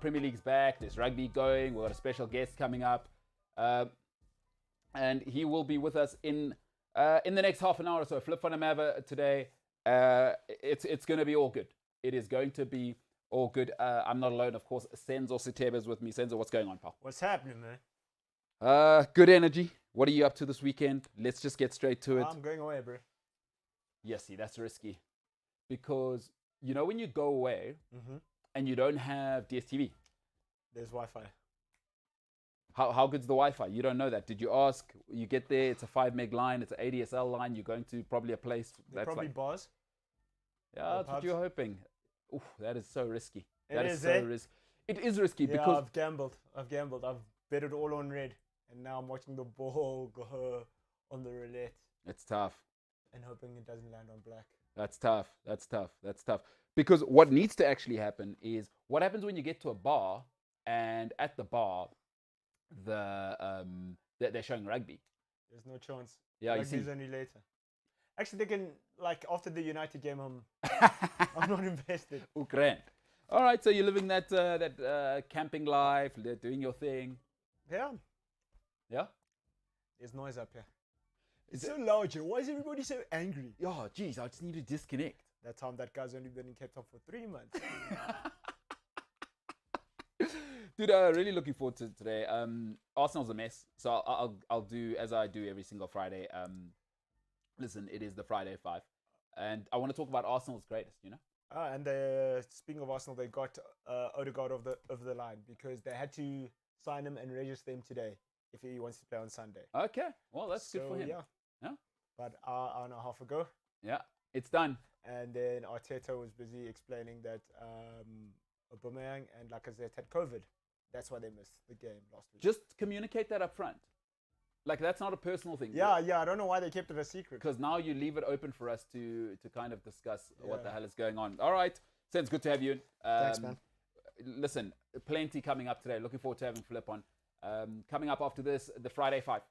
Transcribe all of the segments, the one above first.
Premier League's back. There's rugby going. We've got a special guest coming up. And he will be with us in the next half an hour or so. Flip Van Amava today. It's going to be all good. It is going to be all good. I'm not alone, of course. Senzo Siteba is with me. Senzo, what's going on, pal? What's happening, man? Good energy. What are you up to this weekend? Let's just get straight to it. I'm going away, bro. Yes, see, that's risky. Because, you know, when you go away and you don't have DSTV, there's Wi-Fi. How good's the Wi-Fi? You don't know that. Did you ask? You get there, it's a 5 meg line, it's an ADSL line. You're going to probably a place that's probably like bars. Yeah, that's what you're hoping. Oof, that is so risky. It is so risky. It is risky because I've gambled. I've bet it all on red, and now I'm watching the ball go on the roulette. It's tough. And hoping it doesn't land on black. That's tough. Because what needs to actually happen is what happens when you get to a bar, and at the bar, they're showing rugby. There's no chance. Yeah, rugby's only later. Actually, they can, like, after the United game, I'm not invested. Ukraine. All right, so you're living that camping life, doing your thing. Yeah. Yeah? There's noise up here. It's so loud here. Why is everybody so angry? Oh, geez, I just need to disconnect. That time that guy's only been in Cape Town for 3 months. Dude, really looking forward to today. Arsenal's a mess, so I'll do as I do every single Friday. Listen, it is the Friday 5, and I want to talk about Arsenal's greatest. You know. And speaking of Arsenal, they got Odegaard over the line because they had to sign him and register him today if he wants to play on Sunday. Okay, well that's good for him. Yeah. But hour and a half ago. Yeah, it's done. And then Arteta was busy explaining that Aubameyang and Lacazette had COVID. That's why they missed the game last week. Just communicate that up front. Like, that's not a personal thing. Yeah, I don't know why they kept it a secret. Because now you leave it open for us to kind of discuss what the hell is going on. All right. Sense, good to have you. Thanks, man. Listen, plenty coming up today. Looking forward to having Flip on. Coming up after this, the Friday 5.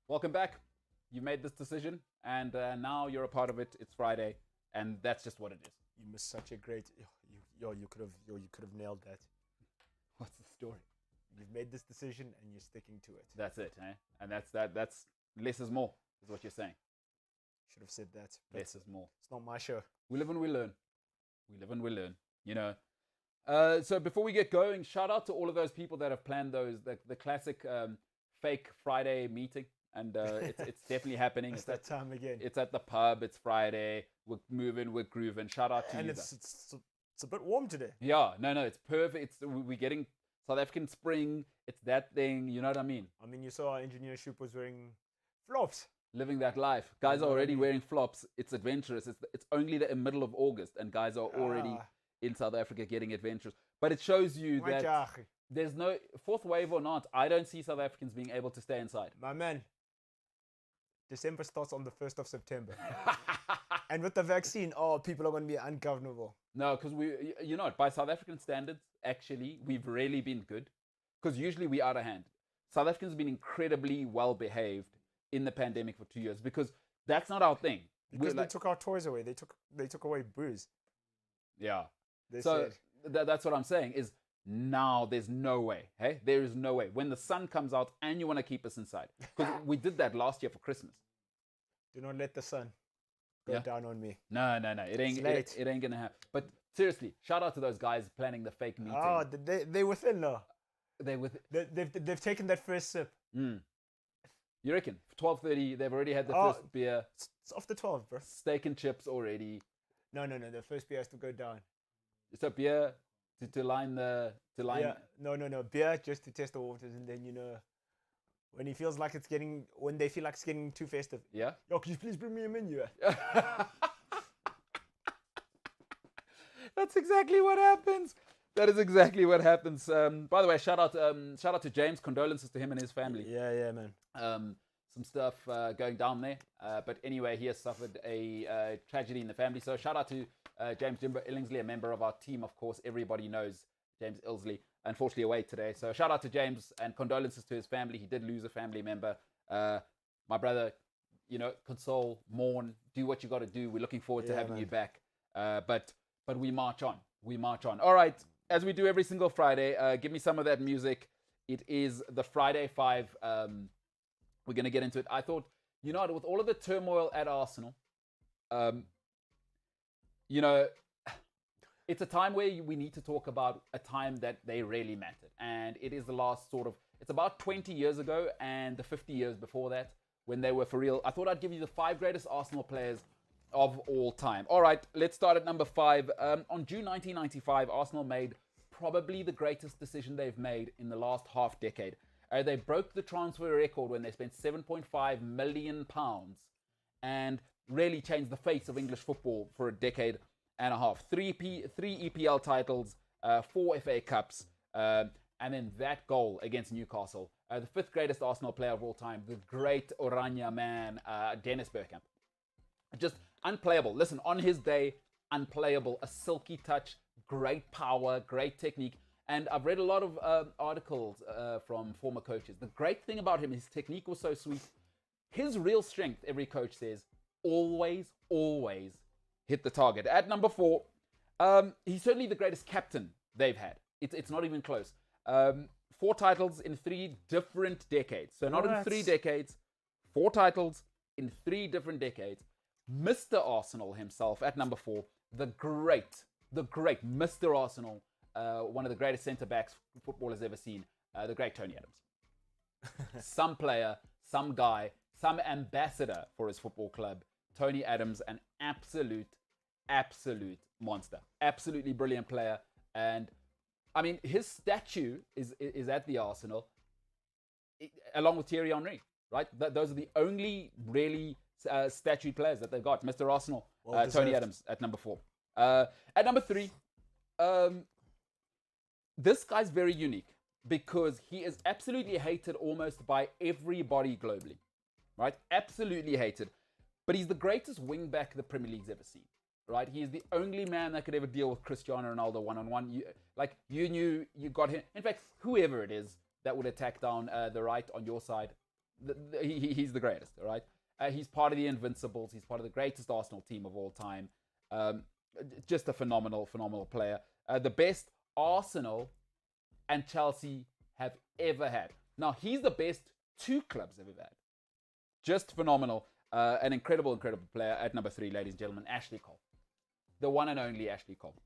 Welcome back. You made this decision, and now you're a part of it. It's Friday, and that's just what it is. You missed such a great. You could have nailed that. What's the story? You've made this decision, and you're sticking to it. That's it, eh? And that's less is more, is what you're saying. Should have said that. Less is more. It's not my show. We live and we learn. We live and we learn. You know. So before we get going, shout out to all of those people that have planned the classic fake Friday meeting. And it's definitely happening. It's that time again. It's at the pub. It's Friday. We're moving. We're grooving. Shout out to you. And it's a bit warm today. Yeah. No. It's perfect. We're getting South African spring. It's that thing. You know what I mean? I mean, you saw our engineer Shoop was wearing flops. Living that life. Guys are already wearing flops. It's adventurous. It's only the middle of August, and guys are already in South Africa getting adventurous. But it shows you that there's no fourth wave or not. I don't see South Africans being able to stay inside. My man. December starts on the 1st of September. And with the vaccine, people are going to be ungovernable. No, because by South African standards, actually, we've really been good. Because usually we're out of hand. South Africans have been incredibly well behaved in the pandemic for 2 years because that's not our thing. Because they took our toys away. They took away booze. Yeah. That's what I'm saying is Now there's no way. Hey, there is no way. When the sun comes out and you want to keep us inside, because we did that last year for Christmas. Do not let the sun go down on me. No. It ain't gonna happen. But seriously, shout out to those guys planning the fake meeting. Oh, they within now. They've taken that first sip. You reckon? 12:30, they've already had the first beer. It's after 12, bro. Steak and chips already. No. The first beer has to go down. So beer to line. Yeah. No. Beer just to test the waters, and then when they feel like it's getting too festive. Yeah. Yo, can you please bring me a menu? That's exactly what happens. That is exactly what happens. By the way, shout out to James. Condolences to him and his family. Yeah, man. Some stuff going down there. But anyway, he has suffered a tragedy in the family. So shout out to James Jimbo Illingsley, a member of our team. Of course, everybody knows James Illsley. Unfortunately, away today. So shout out to James and condolences to his family. He did lose a family member. My brother, console, mourn, do what you got to do. We're looking forward to having you back. But we march on. All right. As we do every single Friday, give me some of that music. It is the Friday 5. We're going to get into it. I thought, with all of the turmoil at Arsenal, it's a time where we need to talk about a time that they really mattered. And it is the last it's about 20 years ago and the 50 years before that when they were for real. I thought I'd give you the 5 greatest Arsenal players of all time. All right, let's start at number 5. On June 1995, Arsenal made probably the greatest decision they've made in the last half decade. They broke the transfer record when they spent £7.5 million and really changed the face of English football for a decade and a half. 3 EPL titles, 4 FA Cups, and then that goal against Newcastle. The 5th greatest Arsenal player of all time, the great Oranje man, Dennis Bergkamp. Just unplayable. Listen, on his day, unplayable. A silky touch, great power, great technique. And I've read a lot of articles from former coaches. The great thing about him, his technique was so sweet. His real strength, every coach says, always hit the target. At number 4, he's certainly the greatest captain they've had. It's not even close. 4 titles in 3 different decades. So not in 3 decades, 4 titles in 3 different decades. Mr. Arsenal himself at number 4, the great Mr. Arsenal, one of the greatest centre-backs football has ever seen, the great Tony Adams. Some player, some guy, some ambassador for his football club. Tony Adams, an absolute monster. Absolutely brilliant player. And, I mean, his statue is at the Arsenal, along with Thierry Henry, right? Those are the only really statued players that they've got. Mr. Arsenal, Tony Adams at number 4. At number 3, this guy's very unique because he is absolutely hated almost by everybody globally, right? Absolutely hated. But he's the greatest wing back the Premier League's ever seen, right? He is the only man that could ever deal with Cristiano Ronaldo one-on-one. You got him. In fact, whoever it is that would attack down the right on your side, he's the greatest, all right? He's part of the Invincibles. He's part of the greatest Arsenal team of all time. Just a phenomenal player. The best Arsenal and Chelsea have ever had. Now, he's the best 2 clubs have ever had. Just phenomenal. An incredible player at number 3, ladies and gentlemen, Ashley Cole. The one and only Ashley Cole.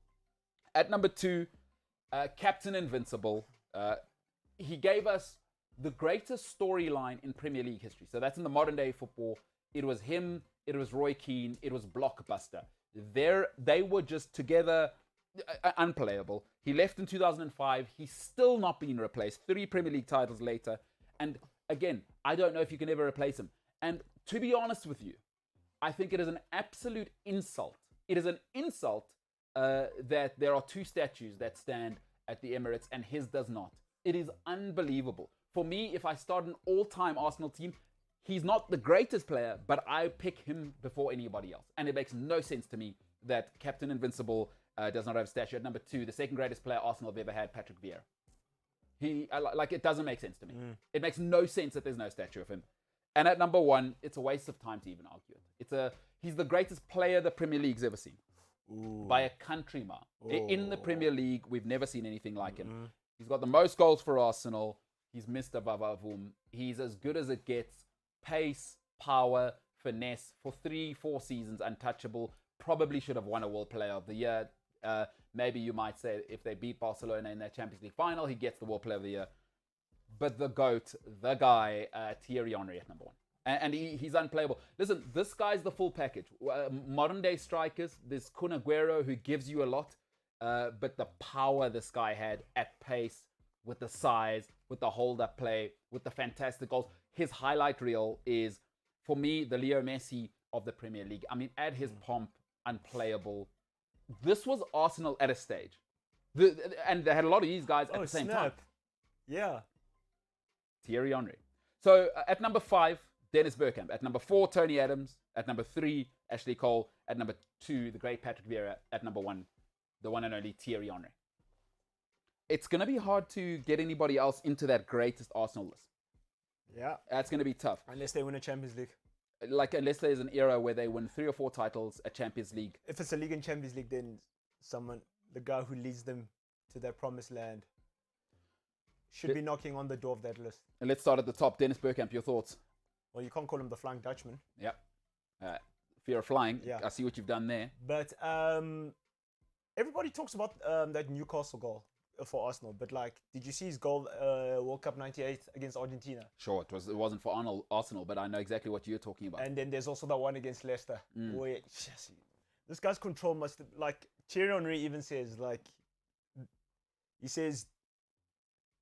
At number 2, Captain Invincible. He gave us the greatest storyline in Premier League history. So that's in the modern day football. It was him, it was Roy Keane, it was Blockbuster. They were just together, unplayable. He left in 2005. He's still not been replaced. 3 Premier League titles later. And again, I don't know if you can ever replace him. And to be honest with you, I think it is an absolute insult. It is an insult that there are 2 statues that stand at the Emirates and his does not. It is unbelievable. For me, if I start an all-time Arsenal team, he's not the greatest player, but I pick him before anybody else. And it makes no sense to me that Captain Invincible does not have a statue. At number 2, the second greatest player Arsenal have ever had, Patrick Vieira. It doesn't make sense to me. It makes no sense that there's no statue of him. And at number 1, it's a waste of time to even argue it. He's the greatest player the Premier League's ever seen. by a country mile. In the Premier League, we've never seen anything like him. He's got the most goals for Arsenal. He's Mr. Vavavoom. He's as good as it gets. Pace, power, finesse. For 3-4 seasons, untouchable. Probably should have won a World Player of the Year. Maybe you might say if they beat Barcelona in their Champions League final, he gets the World Player of the Year. But the GOAT, the guy, Thierry Henry at number 1. And he's unplayable. Listen, this guy's the full package. Modern day strikers, there's Kun Aguero who gives you a lot. But the power this guy had at pace, with the size, with the hold-up play, with the fantastic goals. His highlight reel is, for me, the Leo Messi of the Premier League. I mean, at his pomp, unplayable. This was Arsenal at a stage. And they had a lot of these guys at the same time. Yeah. Thierry Henry. So at number 5, Dennis Bergkamp. At number 4, Tony Adams. At number 3, Ashley Cole. At number 2, the great Patrick Vieira. At number 1, the one and only Thierry Henry. It's going to be hard to get anybody else into that greatest Arsenal list. Yeah. That's going to be tough. Unless they win a Champions League. Like, unless there's an era where they win 3 or 4 titles at Champions League. If it's a league and Champions League, then the guy who leads them to their promised land, should be knocking on the door of that list. And let's start at the top. Dennis Bergkamp, your thoughts? Well, you can't call him the Flying Dutchman. Yep. Fear of flying. Yeah. I see what you've done there. But everybody talks about that Newcastle goal for Arsenal. But, like, did you see his goal World Cup 98 against Argentina? Sure, it wasn't for Arsenal, but I know exactly what you're talking about. And then there's also that one against Leicester. Where this guy's control must have, like, Thierry Henry even says, like, he says,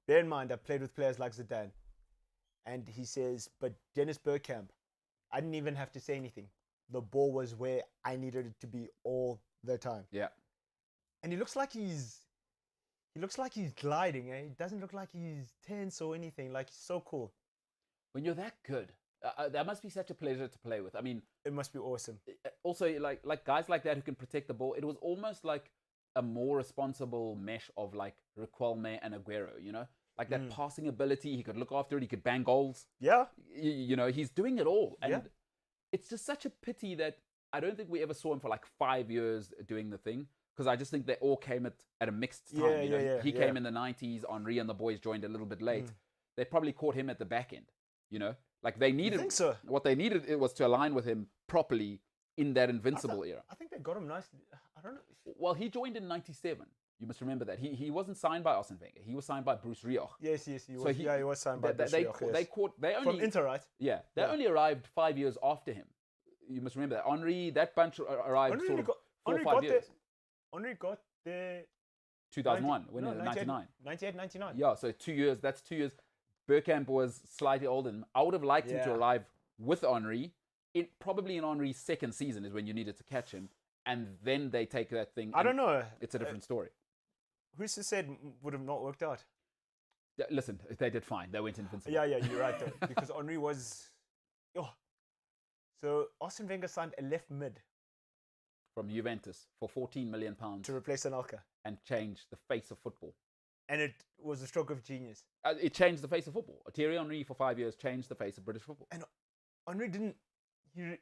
bear in mind, I played with players like Zidane. And he says, but Dennis Bergkamp, I didn't even have to say anything. The ball was where I needed it to be all the time. Yeah. And he looks like he's gliding. Eh? He doesn't look like he's tense or anything. Like, he's so cool. When you're that good, that must be such a pleasure to play with. I mean, it must be awesome. Also, like guys like that who can protect the ball. It was almost like a more responsible mesh of like Riquelme and Aguero, you know? Like that passing ability, he could look after it, he could bang goals. Yeah. You know, he's doing it all. And it's just such a pity that I don't think we ever saw him for like 5 years doing the thing. Because I just think they all came at a mixed time. He came in the 90s, Henry and the boys joined a little bit late. They probably caught him at the back end, you know? Like they needed, you think so? What they needed it was to align with him properly in that Invincible era. I think they got him nicely. I don't know. Well, he joined in 97. You must remember that. He wasn't signed by Arsene Wenger. He was signed by Bruce Rioch. Yes, he was. He was signed by Bruce Rioch. They only, from Inter, right? Yeah. They only arrived 5 years after him. You must remember that. Henry, that bunch arrived sort of 4 or 5 years. Henry got there 2001, when in 99. 98, 99. Yeah, so 2 years. That's 2 years. Bergkamp was slightly older. I would have liked him to arrive with Henry. Probably in Henry's second season is when you needed to catch him. And then they take that thing. I don't know. It's a different story. Who's to said would have not worked out? Listen, they did fine. They went invincible. Yeah, you're right though. Because Henry was... Oh. So Arsene Wenger signed a left mid. From Juventus for £14 million. To replace Anelka. And change the face of football. And it was a stroke of genius. It changed the face of football. Thierry Henry for 5 years changed the face of British football. And Henry didn't... You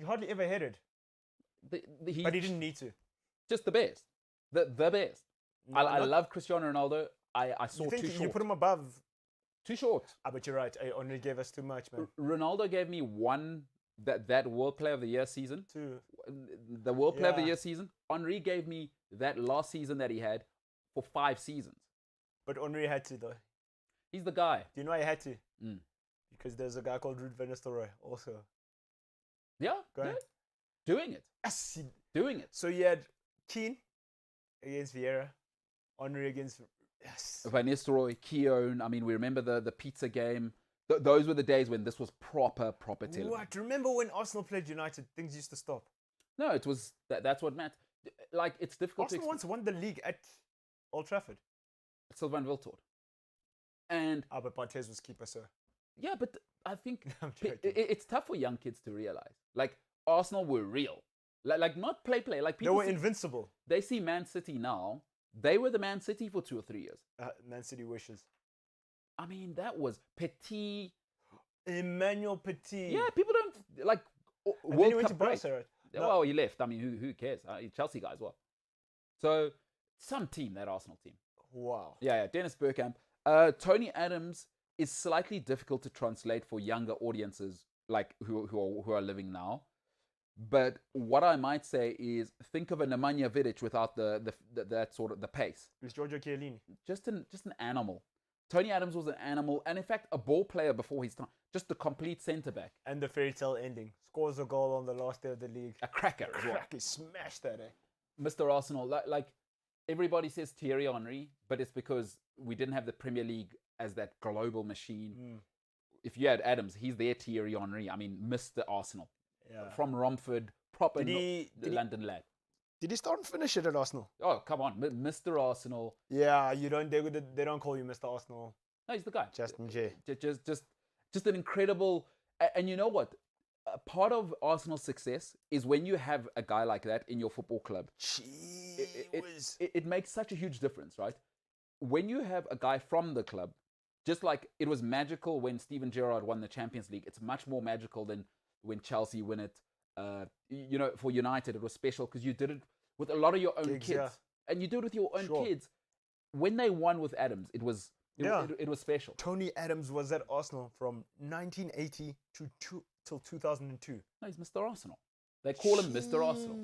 hardly ever headed. But he didn't need to. Just the best. The best. No, I love Cristiano Ronaldo. I saw too short. You put him above. Too short. But you're right. Henry gave us too much, man. Ronaldo gave me one, that World Player of the Year season. 2. The World Player of the Year season. Henry gave me that last season that he had for 5 seasons. But Henry had to, though. He's the guy. Do you know why he had to? Because there's a guy called Ruud van Nistelrooy also. Yeah. Doing it. Yes. Doing it. So you had Keane against Vieira, Henry against... Yes. Van Nistelrooy, Keown. I mean, we remember the pizza game. Those were the days when this was proper television. What? Remember when Arsenal played United, things used to stop? No, it was... That's what Matt... Like, it's difficult Arsenal once won the league at Old Trafford. Sylvain Wiltord. And... but Barthez was keeper, sir. Yeah, but I think it's tough for young kids to realize. Like, Arsenal were real. Like not play. Like people they were invincible. They see Man City now. They were the Man City for 2 or 3 years. Man City wishes. I mean, that was Petit. Emmanuel Petit. Yeah, people don't like World Cup great. Well, he left. I mean, who cares? Chelsea guy as well. So, some team, that Arsenal team. Wow. Yeah, Dennis Bergkamp. Tony Adams is slightly difficult to translate for younger audiences like who are living now. But what I might say is, think of a Nemanja Vidic without that sort of the pace. It's Giorgio Chiellini. Just an animal. Tony Adams was an animal, and in fact, a ball player before his time. Just a complete centre back. And the fairy tale ending. Scores a goal on the last day of the league. A cracker as well. Cracker, smashed that, Mr. Arsenal, like everybody says Thierry Henry, but it's because we didn't have the Premier League as that global machine. If you had Adams, he's their Thierry Henry. I mean, Mr. Arsenal. Yeah. From Romford, proper London lad. Did he start and finish it at Arsenal? Oh, come on, Mr. Arsenal. Yeah, you don't. They don't call you Mr. Arsenal. No, he's the guy. Justin J. Just an incredible. And you know what? Part of Arsenal's success is when you have a guy like that in your football club. It makes such a huge difference, right? When you have a guy from the club, just like it was magical when Steven Gerrard won the Champions League, it's much more magical than when Chelsea win it. For United, it was special because you did it with a lot of your own kids. And you do it with your own kids. When they won with Adams, it was special. Tony Adams was at Arsenal from 1980 till 2002. No, he's Mr. Arsenal. They call him Mr. Arsenal.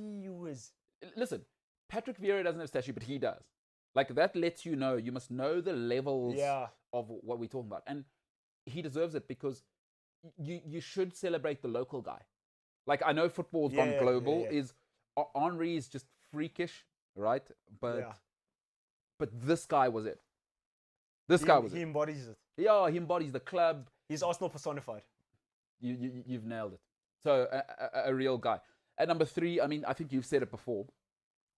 Listen, Patrick Vieira doesn't have a statue, but he does. Like, that lets you know, you must know the levels of what we're talking about. And he deserves it because you should celebrate the local guy. Like, I know football's gone global. Henry is just freakish, right? But this guy was it. He embodies it. Yeah, he embodies the club. He's Arsenal personified. You've nailed it. So a real guy. At number 3, I mean, I think you've said it before.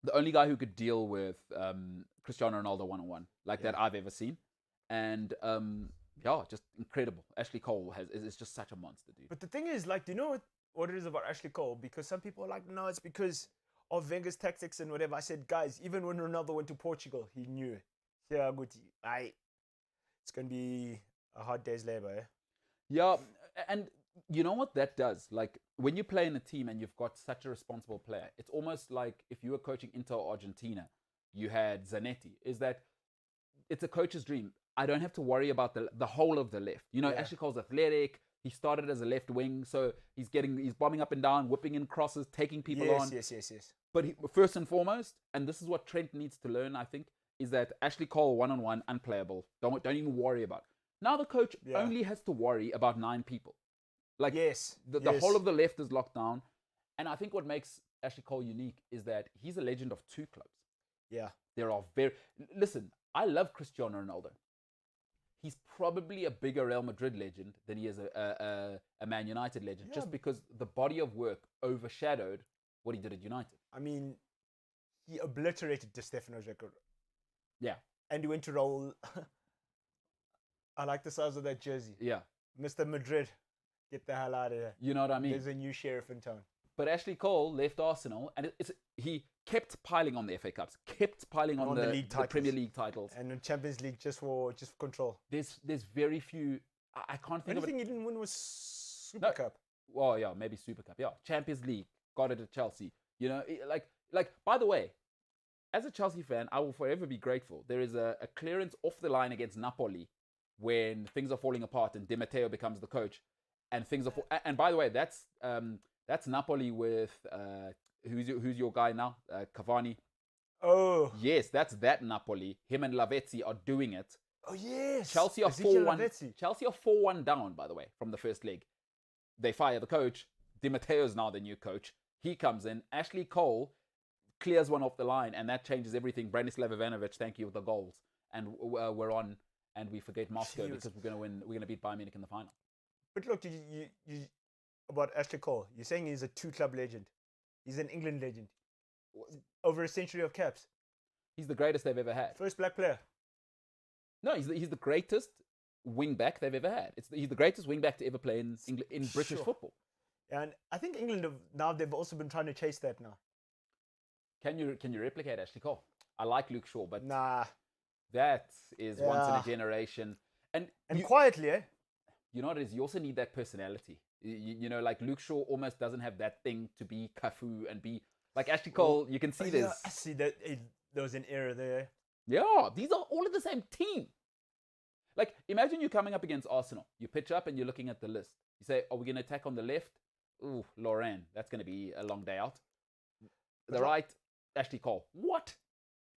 The only guy who could deal with Cristiano Ronaldo one-on-one like that I've ever seen. And just incredible. Ashley Cole is just such a monster, dude. But the thing is, like, do you know what it is about Ashley Cole? Because some people are like, no, it's because of Wenger's tactics and whatever. I said, guys, even when Ronaldo went to Portugal, he knew. Yeah, good. It's going to be a hard day's labor, eh? Yeah, and you know what that does? Like, when you play in a team and you've got such a responsible player, it's almost like if you were coaching Inter Argentina, you had Zanetti. Is that it's a coach's dream. I don't have to worry about the whole of the left. You know, Ashley Cole's athletic. He started as a left wing, so he's bombing up and down, whipping in crosses, taking people on. Yes. But first and foremost, and this is what Trent needs to learn, I think, is that Ashley Cole one-on-one, unplayable. Don't even worry about it. Now the coach only has to worry about 9 people. Like, the whole of the left is locked down. And I think what makes Ashley Cole unique is that he's a legend of 2 clubs. Yeah. There are listen, I love Cristiano Ronaldo. He's probably a bigger Real Madrid legend than he is a Man United legend, just because the body of work overshadowed what he did at United. I mean, he obliterated Di Stefano's record. Yeah. And he went to Raul. I like the size of that jersey. Yeah. Mr. Madrid, get the hell out of here. You know what I mean? There's a new sheriff in town. But Ashley Cole left Arsenal, and he kept piling on the FA Cups, kept piling on the Premier League titles, and the Champions League just for control. There's very few. I can't think of it. The only thing he didn't win was Super Cup. Well, yeah, maybe Super Cup. Yeah, Champions League, got it at Chelsea. You know, like. By the way, as a Chelsea fan, I will forever be grateful. There is a clearance off the line against Napoli when things are falling apart and Di Matteo becomes the coach, and things are. And by the way, that's Napoli with who's your guy now? Cavani. Oh. Yes, that's that Napoli. Him and Lavezzi are doing it. Oh yes. Chelsea are 4-1. Chelsea are 4-1 down, by the way, from the first leg. They fire the coach. Di Matteo's now the new coach. He comes in. Ashley Cole clears one off the line, and that changes everything. Branislav Ivanovic, thank you, with the goals. And we're on, and we forget Moscow because we're going to win. We're going to beat Bayern Munich in the final. But look, you about Ashley Cole, you're saying he's a 2-club legend. He's an England legend. Over a century of caps. He's the greatest they've ever had. First black player. No, he's the greatest wing back they've ever had. He's the greatest wing back to ever play in British football. And I think England they've also been trying to chase that now. Can you replicate Ashley Cole? I like Luke Shaw, but nah, that is once in a generation. And quietly, eh? you know what it is? You also need that personality. You know, like Luke Shaw almost doesn't have that thing to be Cafu and be like Ashley Cole. You can see this. I see that there was an error there. Yeah, these are all of the same team. Like, imagine you coming up against Arsenal. You pitch up and you're looking at the list. You say, are we going to attack on the left? Ooh, Lauren, that's going to be a long day out. The right, Ashley Cole. What?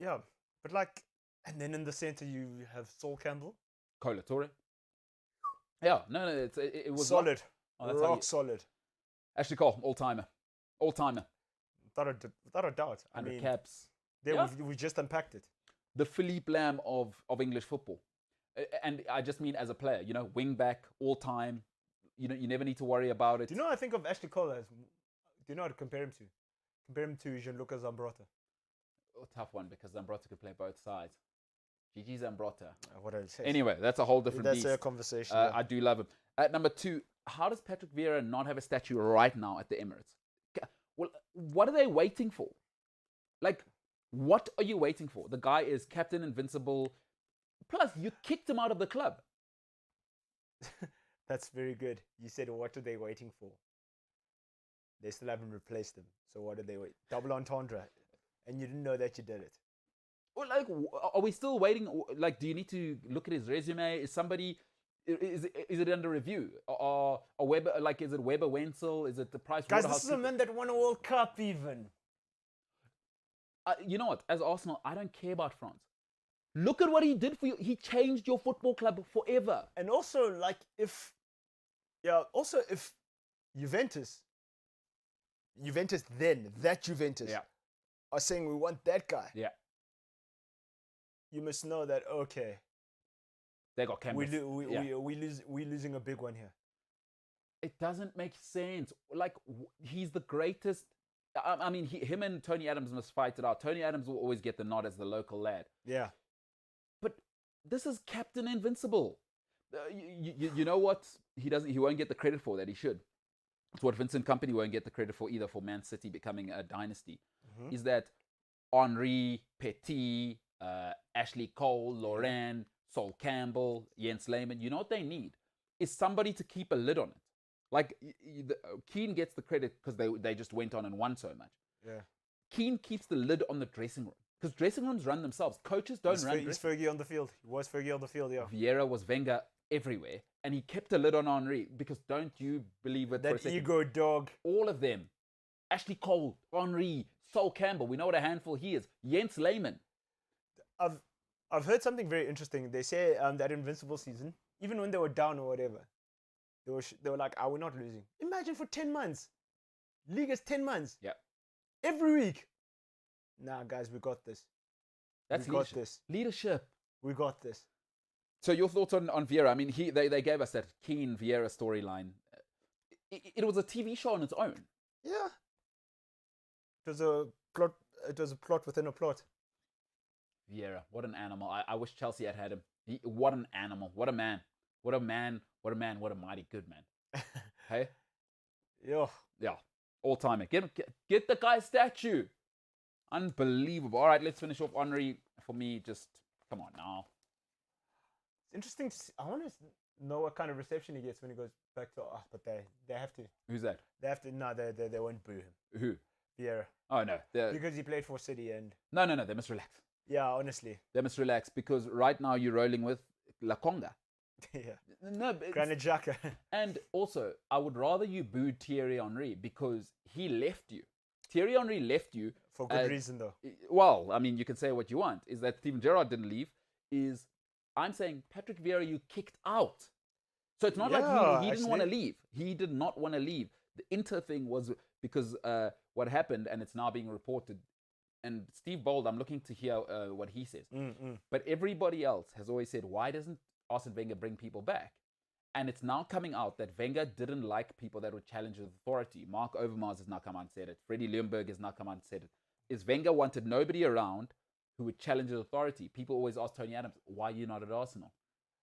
Yeah, but like, and then in the center you have Sol Campbell. Cola Torre. Yeah, no, it was solid. Rock solid. Ashley Cole, all-timer. All-timer. Without a doubt. 100 caps. There, we just unpacked it. The Philippe Lam of English football. And I just mean as a player, you know, wing back, all-time. You know, you never need to worry about it. Do you know what I think of Ashley Cole as? Do you know how to compare him to? Compare him to Gianluca Zambrotta. Oh, tough one, because Zambrotta could play both sides. Gigi Zambrotta. What did I say? Anyway, that's a whole different beast. That's a conversation. I do love him. At number 2, how does Patrick Vieira not have a statue right now at the Emirates? Well, what are they waiting for? Like, what are you waiting for? The guy is Captain Invincible. Plus, you kicked him out of the club. That's very good. You said, what are they waiting for? They still haven't replaced him. So what are they waiting? Double entendre. And you didn't know that you did it. Well, like, are we still waiting? Like, do you need to look at his resume? Is somebody... Is it under review? Or Weber, like, is it Weber Wenzel? Is it the Price Guys, Waterhouse? this is a man that won a World Cup even. You know what? As Arsenal, I don't care about France. Look at what he did for you. He changed your football club forever. And also, like, if Juventus then, that Juventus, are saying we want that guy. Yeah. You must know that, okay. They got cameras. We're losing a big one here. It doesn't make sense. Like, he's the greatest. I mean, him and Tony Adams must fight it out. Tony Adams will always get the nod as the local lad. Yeah. But this is Captain Invincible. You know what? He won't get the credit for that. He should. It's what Vincent Kompany won't get the credit for either, for Man City becoming a dynasty. Mm-hmm. Is that Henri, Petit, Ashley Cole, Laurent, Sol Campbell, Jens Lehmann, you know what they need? Is somebody to keep a lid on it. Like, Keane gets the credit because they just went on and won so much. Yeah. Keane keeps the lid on the dressing room. Because dressing rooms run themselves. Coaches don't run. He's Fergie on the field. He was Fergie on the field, yeah. Vieira was Wenger everywhere. And he kept a lid on Henri. Because don't you believe it for a second. That ego dog. All of them. Ashley Cole, Henri, Sol Campbell. We know what a handful he is. Jens Lehmann. I've heard something very interesting. They say that Invincible season, even when they were down or whatever, they were like, we're not losing. Imagine for 10 months. League is 10 months. Yeah. Every week. Nah, guys, we got this. That's leadership. We got this. So your thoughts on Vieira? I mean, they gave us that Keane Vieira storyline. It was a TV show on its own. Yeah. It was a plot. It was a plot within a plot. Vieira, what an animal. I wish Chelsea had him. What an animal. What a man. What a man. What a man. What a mighty good man. Hey? Yeah. Yeah. All-timer. Get the guy's statue. Unbelievable. All right, let's finish off Henri. For me, just come on now. It's interesting to see. I want to know what kind of reception he gets when he goes back to... but they have to. Who's that? They have to... No, they won't boo him. Who? Vieira. Oh, no. Because he played for City and... No. They must relax. Yeah, honestly. They must relax because right now you're rolling with La Conga. Yeah. No, Granit Xhaka. And also, I would rather you boo Thierry Henry because he left you. Thierry Henry left you. For good reason, though. Well, I mean, you can say what you want. Is that Steven Gerrard didn't leave? I'm saying Patrick Vieira you kicked out. So it's not like he didn't want to leave. He did not want to leave. The Inter thing was because what happened, and it's now being reported. And Steve Bold, I'm looking to hear what he says. But everybody else has always said, why doesn't Arsene Wenger bring people back? And it's now coming out that Wenger didn't like people that would challenge his authority. Mark Overmars has now come out and said it. Freddie Ljungberg has now come out and said it. Is Wenger wanted nobody around who would challenge his authority. People always ask Tony Adams, why are you not at Arsenal?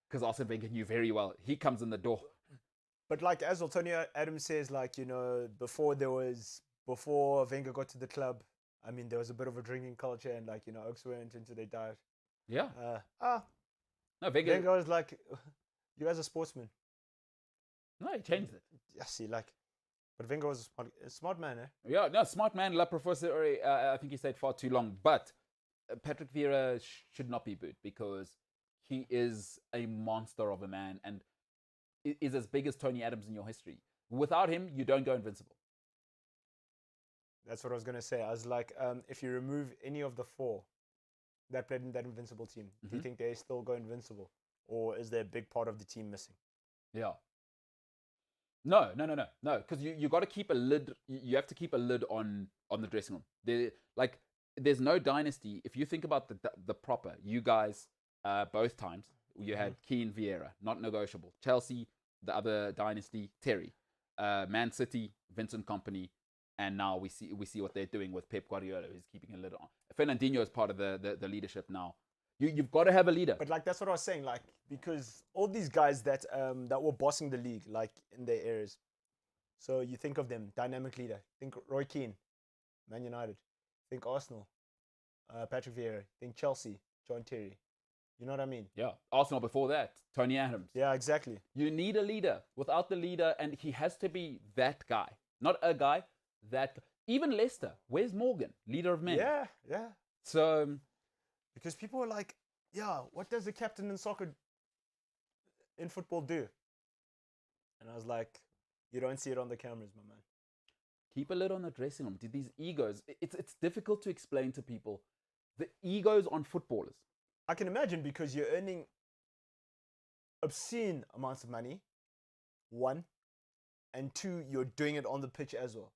Because Arsene Wenger knew very well. He comes in the door. But like as well, Tony Adams says, like, you know, before Wenger got to the club, I mean, there was a bit of a drinking culture and, like, you know, Oaks went into their diet. Yeah. No, Wenger was like, you guys are sportsmen. No, he changed it. Yeah, see, like, but Wenger was a smart man, eh? Yeah, no, smart man, La Professor. I think he stayed far too long. But Patrick Vieira should not be booed because he is a monster of a man and is as big as Tony Adams in your history. Without him, you don't go invincible. That's what I was going to say. I was like, if you remove any of the four that played in that invincible team, do you think they still go invincible? Or is there a big part of the team missing? Yeah. No. Because you got to keep a lid. You have to keep a lid on the dressing room. There's no dynasty. If you think about the proper, you guys, both times, you had Keane Vieira, not negotiable. Chelsea, the other dynasty, Terry. Man City, Vincent Kompany. And now we see what they're doing with Pep Guardiola, who's keeping a lid on. Fernandinho is part of the leadership now. You've got to have a leader. But like that's what I was saying, like because all these guys that were bossing the league, like in their areas. So you think of them, dynamic leader. Think Roy Keane, Man United. Think Arsenal, Patrick Vieira. Think Chelsea, John Terry. You know what I mean? Yeah. Arsenal before that, Tony Adams. Yeah, exactly. You need a leader. Without the leader, and he has to be that guy, not a guy. That even Leicester, where's Morgan, leader of men? Yeah. So, because people are like, yeah, what does the captain in football do? And I was like, you don't see it on the cameras, my man. Keep a lid on the dressing room. These egos, it's difficult to explain to people the egos on footballers. I can imagine because you're earning obscene amounts of money, one, and two, you're doing it on the pitch as well.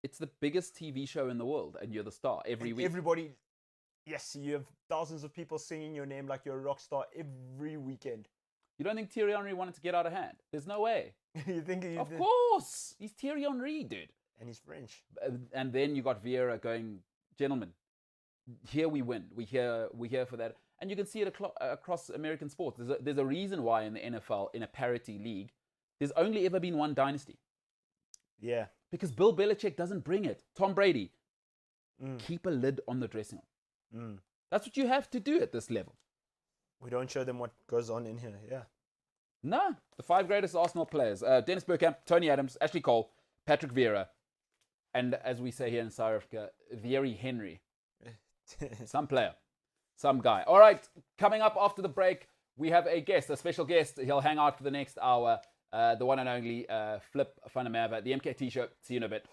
It's the biggest TV show in the world, and you're the star every week. Everybody, yes, you have thousands of people singing your name like you're a rock star every weekend. You don't think Thierry Henry wanted to get out of hand? There's no way. You think he Of did? course, he's Thierry Henry, dude. And he's French. And then you got Vieira going, gentlemen, here we win. We're here for that. And you can see it across American sports. There's a reason why in the NFL, in a parity league, there's only ever been one dynasty. Yeah. Because Bill Belichick doesn't bring it. Tom Brady, keep a lid on the dressing room. That's what you have to do at this level. We don't show them what goes on in here, yeah. No, the 5 greatest Arsenal players. Dennis Bergkamp, Tony Adams, Ashley Cole, Patrick Vieira, and as we say here in South Africa, Thierry Henry. Some player, some guy. All right, coming up after the break, we have a guest, a special guest. He'll hang out for the next hour. The one and only Flip van der Merwe, the MKT Show. See you in a bit.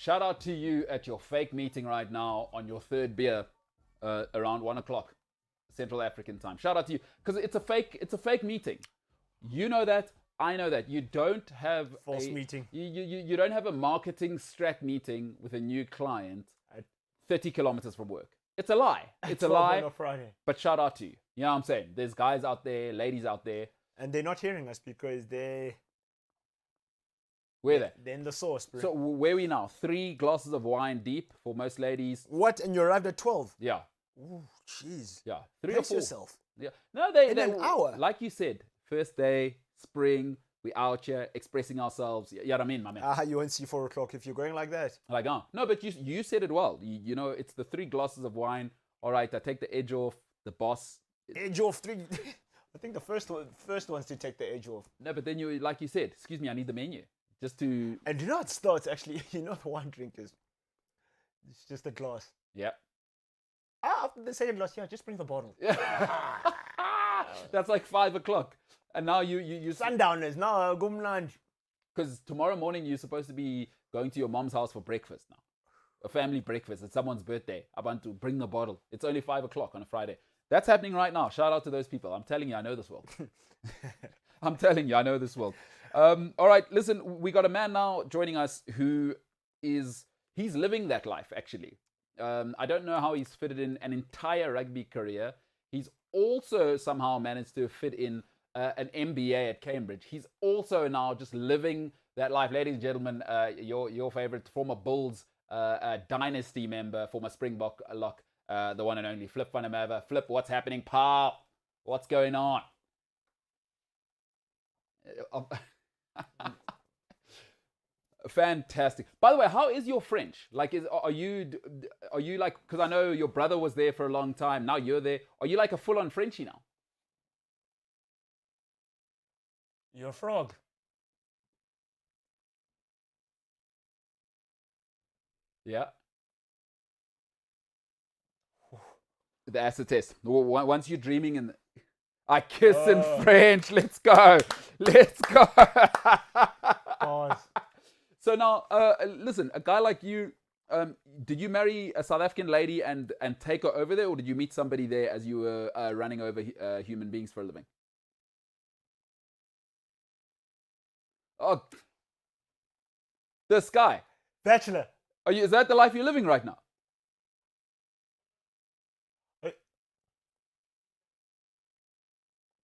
shout out to you at your fake meeting right now on your third beer around 1 o'clock Central African time. Shout out to you because it's a fake meeting. You know that. I know that. You don't have false meeting. You don't have a marketing strat meeting with a new client at 30 kilometers from work. It's a lie. It's a lie. On a Friday. But shout out to you. You know what I'm saying? There's guys out there, ladies out there. And they're not hearing us because Where they? They're in the sauce, bro. So where are we now? 3 glasses of wine deep for most ladies. What? And you arrived at 12? Yeah. Ooh, jeez. Yeah. 3 Pace or 4. yourself. Yeah. No, they In an hour. Like you said, first day, spring, we out here expressing ourselves. You know what I mean, my man? You won't see 4 o'clock if you're going like that. Like, no, but you said it well. You know, it's the 3 glasses of wine. All right, I take the edge off. The boss. Edge off 3. I think the first ones to take the edge off. No, but then you, like you said, excuse me, I need the menu. Just to... And you know it starts actually, you know the wine drinkers. It's just a glass. Yeah. After the second glass, just bring the bottle. That's like 5 o'clock. And now you Sundowners, now go lunch. Because tomorrow morning you're supposed to be going to your mom's house for breakfast now. A family breakfast. It's someone's birthday. I want to bring the bottle. It's only 5 o'clock on a Friday. That's happening right now. Shout out to those people. I'm telling you, I know this world. I'm telling you, I know this world. All right, listen, we got a man now joining us who he's living that life, actually. I don't know how he's fitted in an entire rugby career. He's also somehow managed to fit in an MBA at Cambridge. He's also now just living that life. Ladies and gentlemen, your favorite former Bulls dynasty member, former Springbok lock, the one and only Flip van der Merwe. Flip, what's happening, pal? What's going on? Fantastic. By the way, how is your French? Like, are you like? Because I know your brother was there for a long time. Now you're there. Are you like a full-on Frenchie now? You're a frog. Yeah. The acid test. Once you're dreaming in, I kiss in French. Let's go. Let's go. Pause. So now, listen, a guy like you, did you marry a South African lady and take her over there, or did you meet somebody there as you were running over human beings for a living? Oh, this guy. Bachelor. Is that the life you're living right now?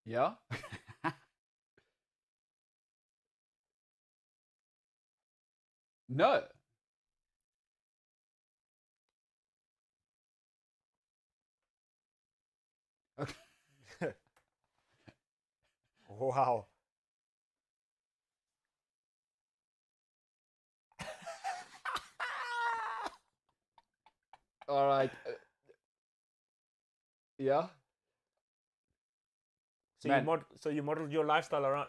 Yeah. No. Okay. Wow. All right. Yeah. So you modeled your lifestyle around.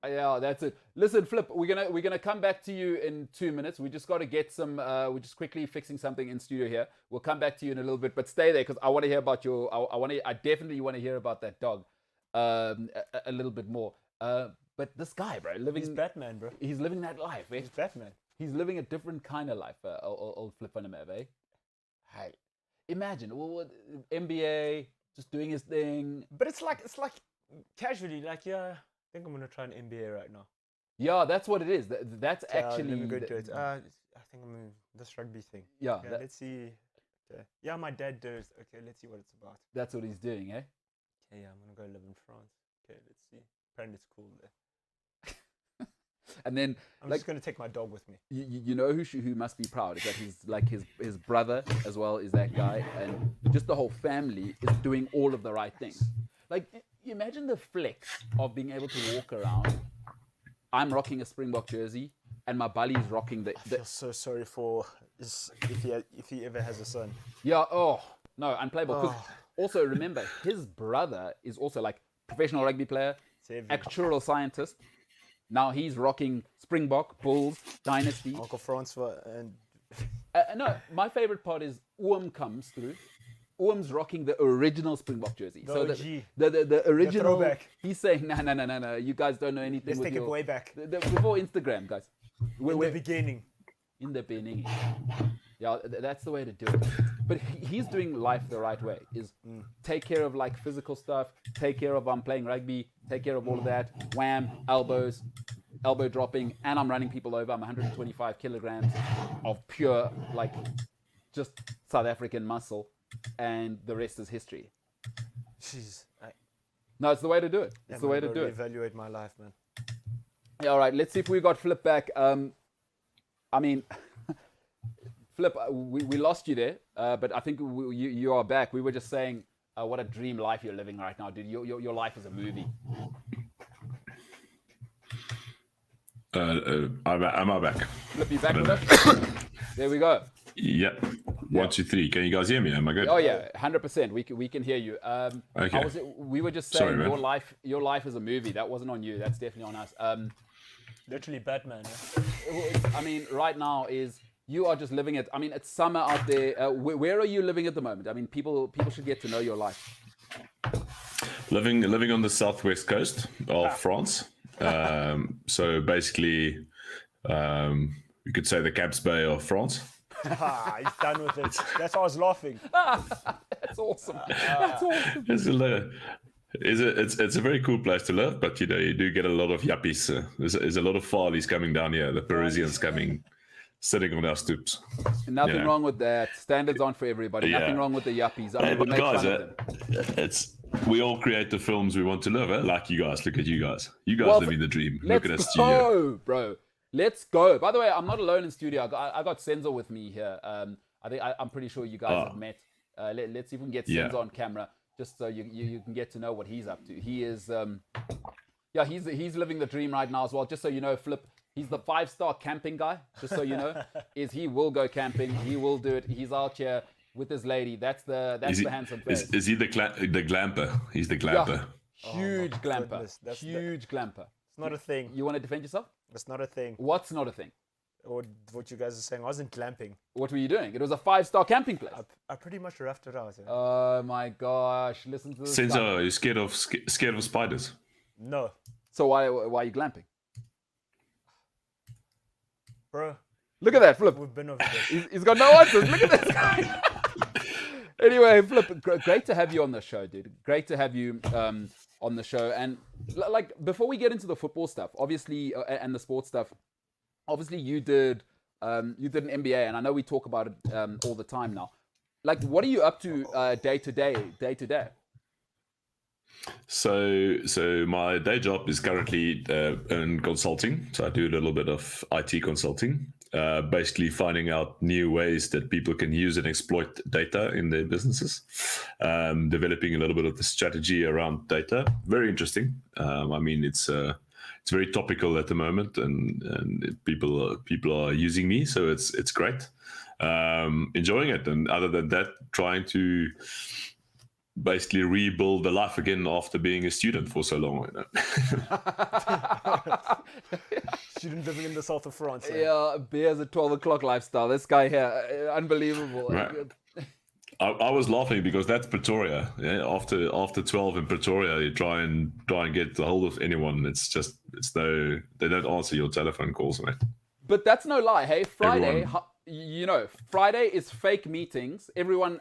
Yeah, that's it. Listen, Flip, we're gonna come back to you in 2 minutes. We just got to get some. We're just quickly fixing something in studio here. We'll come back to you in a little bit, but stay there because I want to hear about your. I definitely want to hear about that dog, a little bit more. But this guy, bro, He's Batman, bro. He's living that life. Eh? He's Batman. He's living a different kind of life. Old Flip van der Merwe. Hey, imagine MBA, just doing his thing. But it's like casually, like I think I'm gonna try an MBA right now. Yeah, that's what it is. That's actually. Let me go to it. I think I'm in this rugby thing. Yeah. Let's see. Yeah, my dad does. Okay, let's see what it's about. That's what he's doing, eh? Okay, yeah, I'm gonna go live in France. Okay, let's see. Apparently, it's cool there. And then I'm just gonna take my dog with me. You know who must be proud is that his brother as well is that guy, and just the whole family is doing all of the right things. Like, you imagine the flex of being able to walk around. I'm rocking a Springbok jersey, and my buddy is rocking the. I feel so sorry for if he ever has a son. Yeah. Oh no, unplayable. 'Cause also remember, his brother is also like professional rugby player, actuarial scientist. Now he's rocking Springbok, Bulls, Dynasty. Uncle Francois and... no, my favorite part is Oom comes through. Oom's rocking the original Springbok jersey. The so OG. The original. The throwback. He's saying, no. You guys don't know anything. Let's take it way back. Before Instagram, guys. In the beginning. in the beginning. Yeah, that's the way to do it. But he's doing life the right way. Is take care of like physical stuff. Take care of playing rugby. Take care of all of that. Wham, elbows, elbow dropping, and I'm running people over. I'm 125 kilograms of pure like just South African muscle, and the rest is history. Jeez. No, it's the way to do it. It's the way to do it. Evaluate my life, man. Yeah, all right. Let's see if we got Flip back. I mean. Flip, we lost you there, but I think you are back. We were just saying what a dream life you're living right now, dude. Your life is a movie. Am I back? Flip, you back with us? There we go. Yeah. 1, 2, 3. Can you guys hear me? Am I good? Oh yeah, 100%. We can hear you. Okay. How was it? We were just saying Sorry, your life is a movie. That wasn't on you. That's definitely on us. Literally Batman. Yeah? I mean, right now you are just living it. I mean, it's summer out there. Where are you living at the moment? I mean, people should get to know your life. Living on the southwest coast of France. So basically, you could say the Caps Bay of France. He's done with it. That's why I was laughing. That's awesome. That's awesome. It's a very cool place to live, but you do get a lot of yuppies. There's a lot of farlies coming down here. The Parisians coming. Sitting on our stoops. Nothing wrong with that. Standards aren't for everybody. Yeah. Nothing wrong with the yuppies. I mean, but guys, we all create the films we want to live. Like you guys. Look at you guys. You guys living the dream. Look at us studio. Bro. Let's go. By the way, I'm not alone in studio. I got Senzo with me here. I'm pretty sure you guys have met. Let's see if we can get Senzo on camera, just so you can get to know what he's up to. He is, he's living the dream right now as well. Just so you know, Flip. He's the 5-star camping guy, just so you know. He will go camping. He will do it. He's out here with his lady. That's the handsome face. Is he the glamper? He's the glamper. Yeah. Huge glamper. Huge glamper. It's not a thing. You want to defend yourself? It's not a thing. What's not a thing? Or what you guys are saying. I wasn't glamping. What were you doing? It was a 5-star camping place. I pretty much roughed it out. Yeah. Oh my gosh! Listen to this. Senzo, are you scared of spiders? No. So why are you glamping? Bro, look at that, Flip. We've been over this. He's got no answers. Look at this guy. Anyway, Flip, great to have you on the show, dude. Great to have you on the show. And like before we get into the football stuff, obviously, and the sports stuff, obviously you did an MBA, and I know we talk about it all the time now. Like, what are you up to day to day? So my day job is currently in consulting. So I do a little bit of IT consulting, basically finding out new ways that people can use and exploit data in their businesses, developing a little bit of the strategy around data. Very interesting. I mean, it's very topical at the moment, and people are using me, so it's great. Enjoying it, and other than that, trying to basically rebuild the life again after being a student for so long. You know? Student living in the south of France. Yeah, beers at 12 o'clock lifestyle. This guy here, unbelievable. Right. I was laughing because that's Pretoria. Yeah, after 12 in Pretoria, you try and get a hold of anyone. They don't answer your telephone calls, mate. But that's no lie. Hey, Friday, Friday is fake meetings. Everyone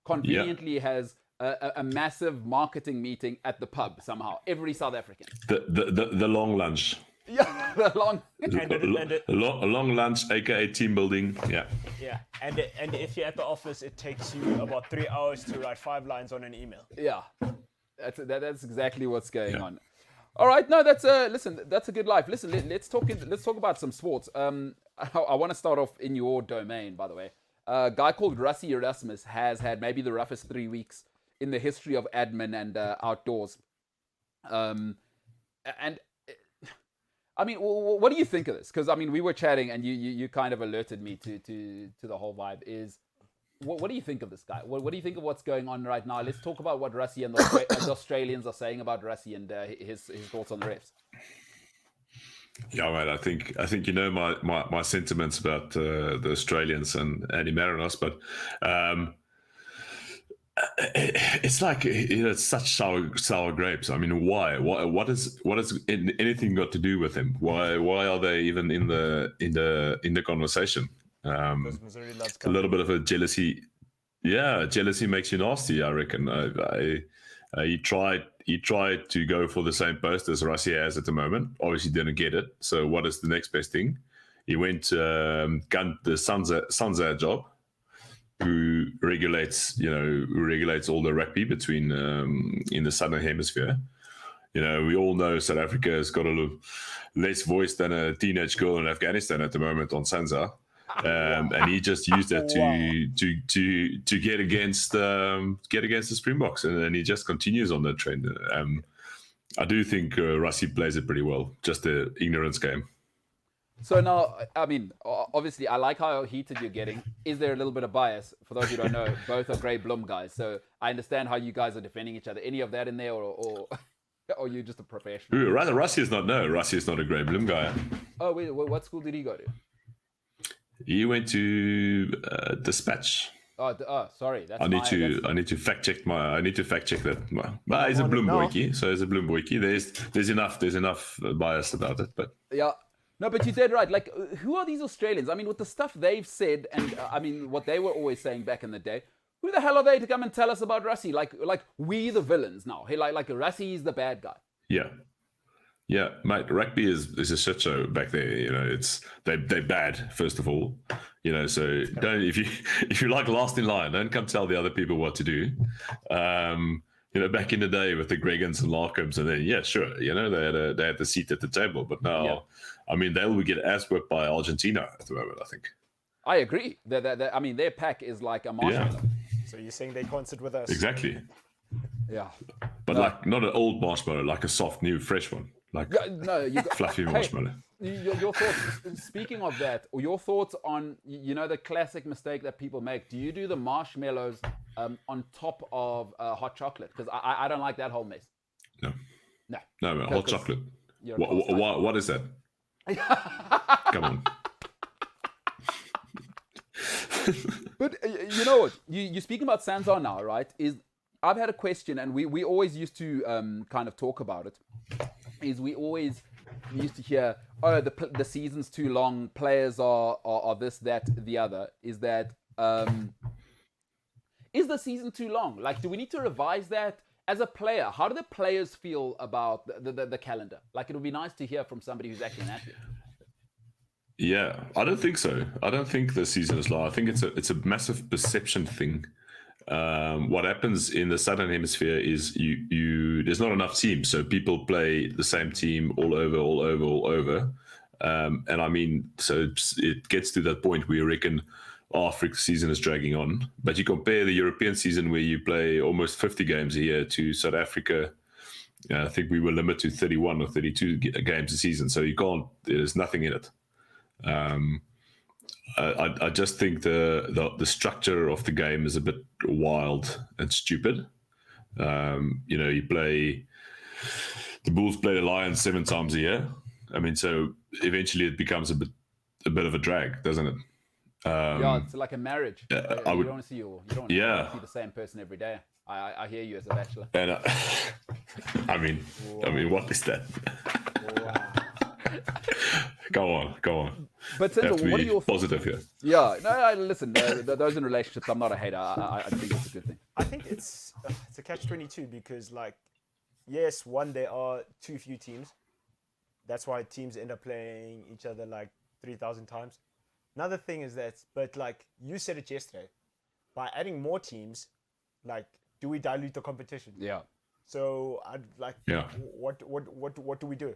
conveniently has a massive marketing meeting at the pub somehow. Every South African. The long lunch. Yeah, the long. A long lunch, aka team building. Yeah. Yeah, and if you're at the office, it takes you about 3 hours to write 5 lines on an email. Yeah, that's exactly what's going on. All right, no, that's a good life. Listen, let's talk about some sports. I want to start off in your domain, by the way. A guy called Rassie Erasmus has had maybe the roughest 3 weeks in the history of admin and outdoors. And I mean, what do you think of this? Because I mean, we were chatting, and you kind of alerted me to the whole vibe. What do you think of this guy? What do you think of what's going on right now? Let's talk about what Rassie and the Australians are saying about Rassie and his thoughts on the refs. Yeah, mate. I think you know my sentiments about the Australians and Andy Marinos, but it's like, it's such sour grapes. I mean, why? What has anything got to do with him? Why are they even in the conversation? Missouri lads a little bit of a jealousy. Yeah, jealousy makes you nasty, I reckon. He tried to go for the same post as Rassi has at the moment. Obviously didn't get it. So what is the next best thing? He went got the Sansa job, who regulates all the rugby between in the southern hemisphere. We all know South Africa has got a little less voice than a teenage girl in Afghanistan at the moment on Sansa. And he just used that to get against the Springboks, and then he just continues on that trend. I do think Rassi plays it pretty well, just the ignorance game. So now, I mean, obviously, I like how heated you're getting. Is there a little bit of bias? For those who don't know, both are Grey Blum guys, so I understand how you guys are defending each other. Any of that in there, or you just a professional? Ooh, rather, Rassi is not a Grey Blum guy. Oh, wait, what school did he go to? He went to Dispatch. Sorry. I need to fact check that. But he's a Bloem boykie, so he's a Bloem boykie. There's enough bias about it, but yeah. No, but you did right. Like, who are these Australians? I mean, with the stuff they've said, and I mean, what they were always saying back in the day. Who the hell are they to come and tell us about Rassi? Like we the villains now. Hey, like Rassi is the bad guy. Yeah, mate. Rugby is a shit show back there. It's they're bad first of all. So don't if you like last in line, don't come tell the other people what to do. Back in the day with the Gregans and Larkhams, and then they had the seat at the table. But now, I mean, they'll get ass whipped by Argentina at the moment, I think. I agree. I mean, their pack is like a marshmallow. Yeah. So you're saying they can't sit with us? Exactly. Yeah. But like not an old marshmallow, like a soft, new, fresh one. Like fluffy marshmallow. Your thoughts, speaking of that, or your thoughts on, the classic mistake that people make. Do you do the marshmallows on top of hot chocolate? Because I don't like that whole mess. No, hot chocolate. What is that? Come on. But you know what? You're speaking about Sansa now, right? I've had a question, and we always used to kind of talk about it. We always used to hear, the season's too long, players are this, that, the other. Is the season too long? Like, do we need to revise that? As a player, how do the players feel about the calendar? Like, it would be nice to hear from somebody who's actually an athlete. Yeah, I don't think so. I don't think the season is long. I think it's a massive perception thing. What happens in the Southern Hemisphere is there's not enough teams, so people play the same team all over. And I mean, so it gets to that point where you reckon, Africa season is dragging on. But you compare the European season where you play almost 50 games a year to South Africa. I think we were limited to 31 or 32 games a season, so there's nothing in it. I just think the structure of the game is a bit wild and stupid. You play the Bulls play the Lions 7 times a year. I mean, so eventually it becomes a bit of a drag, doesn't it? It's like a marriage. You don't want to see the same person every day. I hear you as a bachelor. And I mean, what is that? Go on. But Sansa, what are your thoughts? Positive here. Yeah, no, listen. Those in relationships, I'm not a hater. I think it's a good thing. I think it's a catch-22 because, like, yes, there are too few teams. That's why teams end up playing each other like 3,000 times. Another thing is that, but like you said it yesterday, by adding more teams, like, do we dilute the competition? Yeah. So I'd like, what do we do?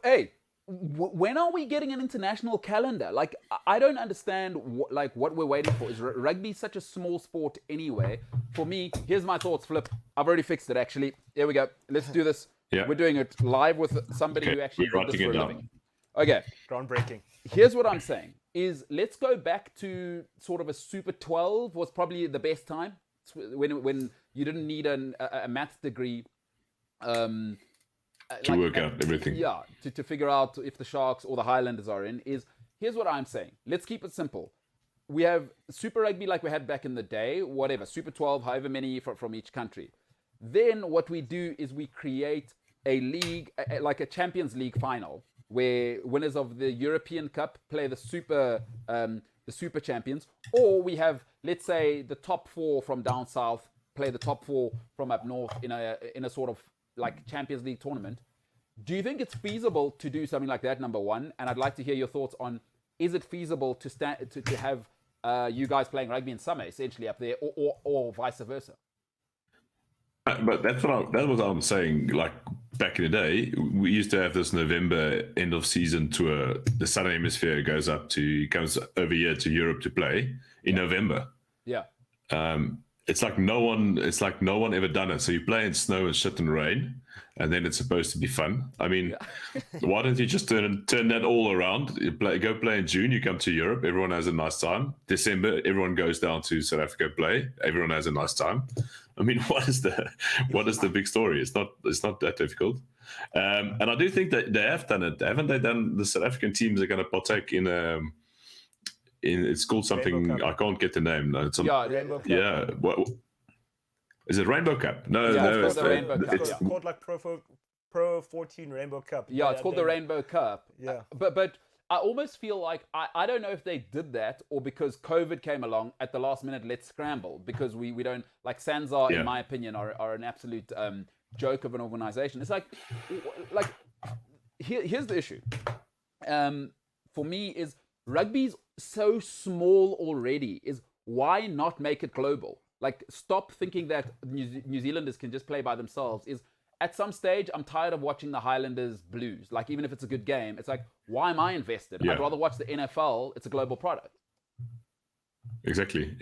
Hey, when are we getting an international calendar? Like, I don't understand what we're waiting for. Is rugby such a small sport anyway? For me, here's my thoughts, Flip. I've already fixed it, actually. Here we go. Let's do this. Yeah. We're doing it live with somebody who actually did this for a living. Okay. Groundbreaking. Here's what I'm saying. Let's go back to sort of a Super 12 was probably the best time. When you didn't need a maths degree to work out everything. Yeah, to figure out if the Sharks or the Highlanders are in. Here's what I'm saying. Let's keep it simple. we have Super Rugby like we had back in the day, whatever, Super 12, however many from each country. Then what we do is we create a league, like a Champions League final, where winners of the European Cup play the Super Champions, or we have, let's say, the top 4 from down south play the top 4 from up north in a sort of like Champions League tournament. Do you think it's feasible to do something like that, number one? And I'd like to hear your thoughts on, is it feasible to have you guys playing rugby in summer, essentially, up there, or vice versa? But that was what I'm saying. Like back in the day, we used to have this November end of season tour. The Southern Hemisphere comes over here to Europe to play in November. Yeah. It's like no one ever done it. So you play in snow and shit and rain, and then it's supposed to be fun. I mean, why don't you just turn that all around? Go play in June. You come to Europe. Everyone has a nice time. December, everyone goes down to South Africa play. Everyone has a nice time. I mean, what is the big story? It's not that difficult. And I do think that they have done it. Haven't they done? The South African teams are going to partake in it's called something. I can't get the name. No, Rainbow Cup. Yeah. What is it? Rainbow Cup? No, it's the Rainbow Cup. It's called like Pro 14 Rainbow Cup. Yeah, it's called the Rainbow Cup. Yeah. But I almost feel like I don't know if they did that or because COVID came along at the last minute. Let's scramble because we don't like Sanzar. In my opinion, are an absolute joke of an organization. It's like here's the issue. For me is rugby's so small already. Is why not make it global? Like stop thinking that New Zealanders can just play by themselves. Is at some stage, I'm tired of watching the Highlanders Blues. Like, even if it's a good game, it's like, why am I invested? I'd rather watch the NFL. It's a global product. Exactly.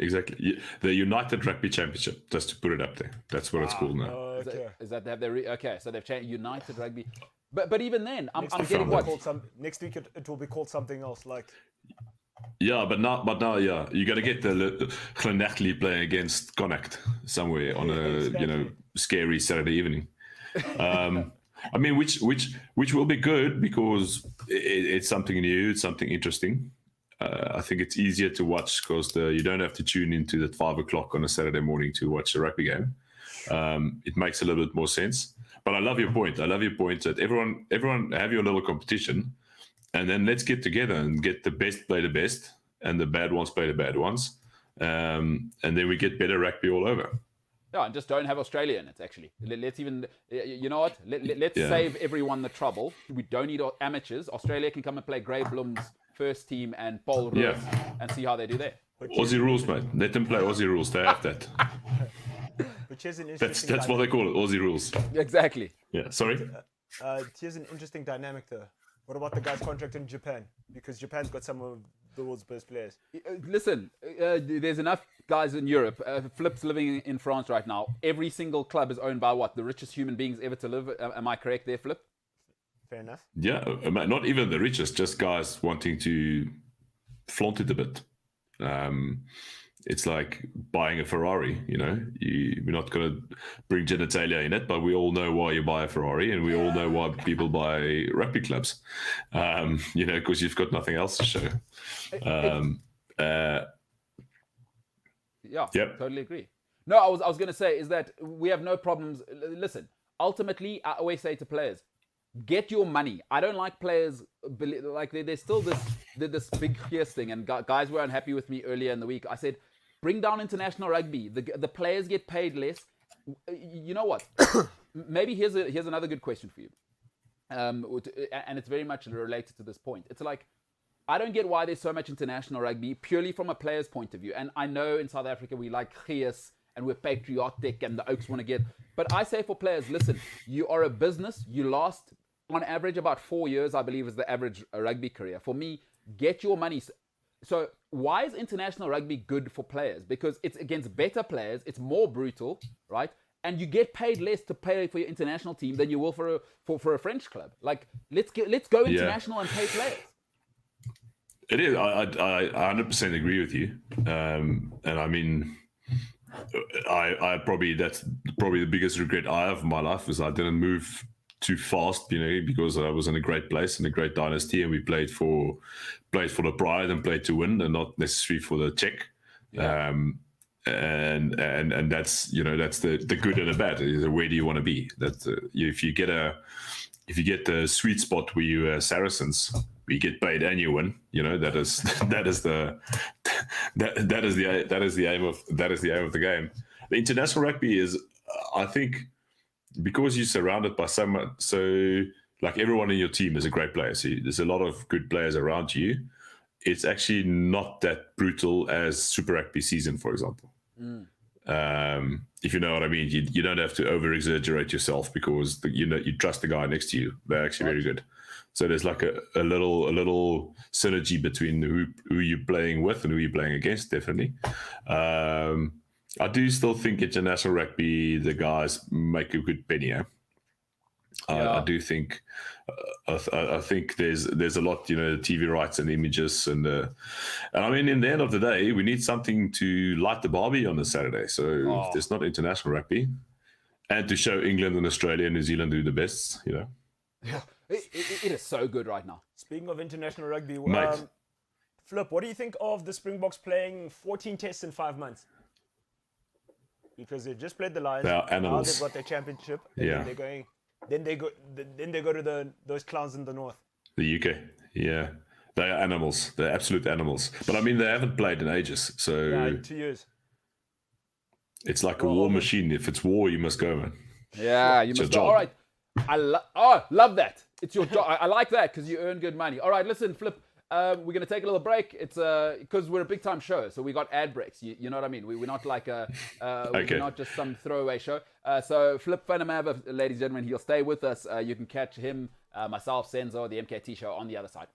The United Rugby Championship, just to put it up there. That's what it's called now. Okay. Is that they have their... Okay, so they've changed United Rugby. But even then, I'm getting what? Next week it will be called something else, like... Yeah, but now, you got to get the Glenachtley playing against Connacht somewhere on a scary Saturday evening. I mean, which will be good because it's something new, it's something interesting. I think it's easier to watch because you don't have to tune into at 5 o'clock on a Saturday morning to watch a rugby game. It makes a little bit more sense. But I love your point. That everyone have your little competition, and then let's get together and get the best play the best, and the bad ones play the bad ones, and then we get better rugby all over. Yeah, and just don't have Australia in it, actually. Let's even, you know what? Let's save everyone the trouble. We don't need amateurs. Australia can come and play Grey Bloom's first team and Paul Roos and see how they do there. Aussie rules, mate. Let them play Aussie rules. They have that. Which is an interesting that's what they call it, Aussie rules. Exactly. Yeah, sorry? Here's an interesting dynamic, though. What about the guys contracted in Japan? Because Japan's got some of the world's best players. Listen, there's enough guys in Europe. Flip's living in France right now. Every single club is owned by what? The richest human beings ever to live. Am I correct there, Flip? Fair enough. Yeah, not even the richest, just guys wanting to flaunt it a bit. It's like buying a Ferrari, we're not going to bring genitalia in it, but we all know why you buy a Ferrari, and we all know why people buy rugby clubs, because you've got nothing else to show. Totally agree. No, I was going to say is that we have no problems. Listen, ultimately, I always say to players, get your money. I don't like players like there's still this big fierce thing, and guys were unhappy with me earlier in the week. I said, bring down international rugby. The players get paid less. You know what? Maybe here's another good question for you, and it's very much related to this point. It's like, I don't get why there's so much international rugby purely from a player's point of view. And I know in South Africa we like Gees and we're patriotic and the Oaks want to get. But I say for players, listen, you are a business. You last on average about 4 years, I believe, is the average rugby career. For me, get your money. So why is international rugby good for players? Because it's against better players. It's more brutal, right? And you get paid less to play for your international team than you will for a French club. Like, let's go international and pay players. It is. I 100% agree with you. And I mean, that's probably the biggest regret I have in my life is I didn't move too fast, because I was in a great place in a great dynasty, and we played for the pride and played to win, and not necessarily for the check. Yeah. And that's that's the good and the bad. Where do you want to be? If you get the sweet spot where you Saracens, we get paid and you win. That is the aim of the game. The international rugby is, I think, because you're surrounded by so like everyone in your team is a great player. So there's a lot of good players around you. It's actually not that brutal as Super Rugby season, for example. If you know what I mean, you don't have to over exaggerate yourself, because you trust the guy next to you. They're actually very good. So there's like a little synergy between who you're playing with and who you're playing against. Definitely. I do still think international rugby, the guys make a good penny. I do think. I think there's a lot, TV rights and images, and I mean, in the end of the day, we need something to light the barbie on a Saturday. So if there's not international rugby, and to show England and Australia and New Zealand do the best, Yeah, it is so good right now. Speaking of international rugby, Mate. Flip, what do you think of the Springboks playing 14 tests in 5 months? Because they just played the Lions. They are Now animals. they've got their championship. And Yeah. Then they go to those clowns in the north. The UK, yeah, they are animals. They're absolute animals. But I mean, they haven't played in ages, so Yeah, 2 years. it's like a war machine. If it's war, you must go, man. Yeah, you It's must your go. job. All right. Love that. It's your job. I like that, because you earn good money. All right, listen, Flip. We're going to take a little break. It's because we're a big time show, so we got ad breaks. You know what I mean? We're not like we're not just some throwaway show. So Flip Fanamava, ladies and gentlemen, he'll stay with us. You can catch him, myself, Senzo, the MKT Show on the other side.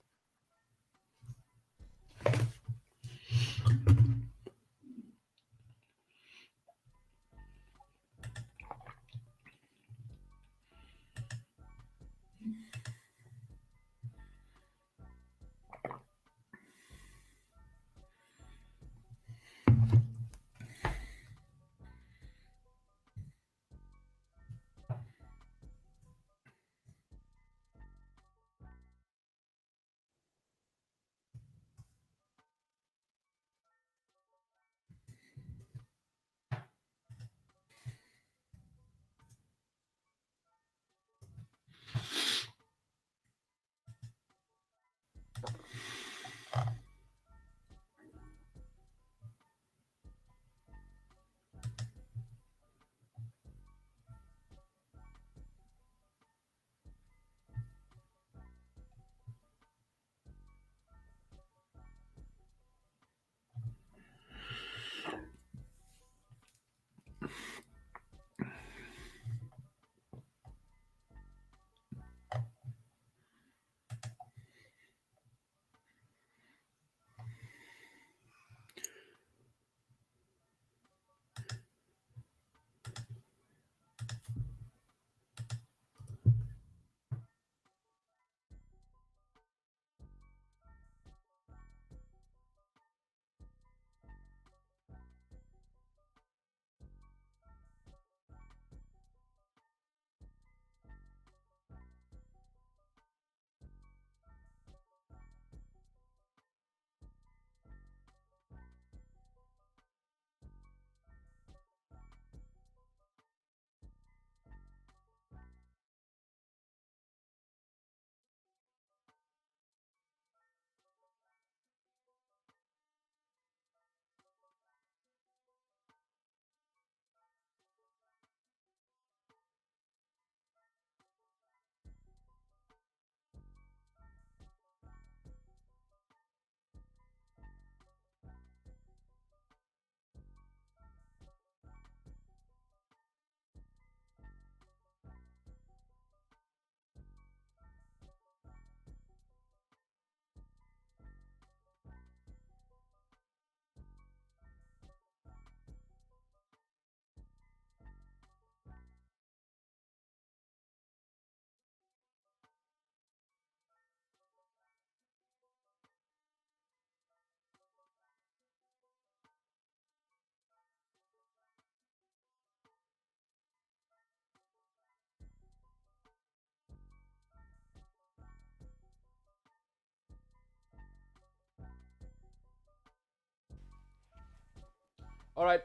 All right.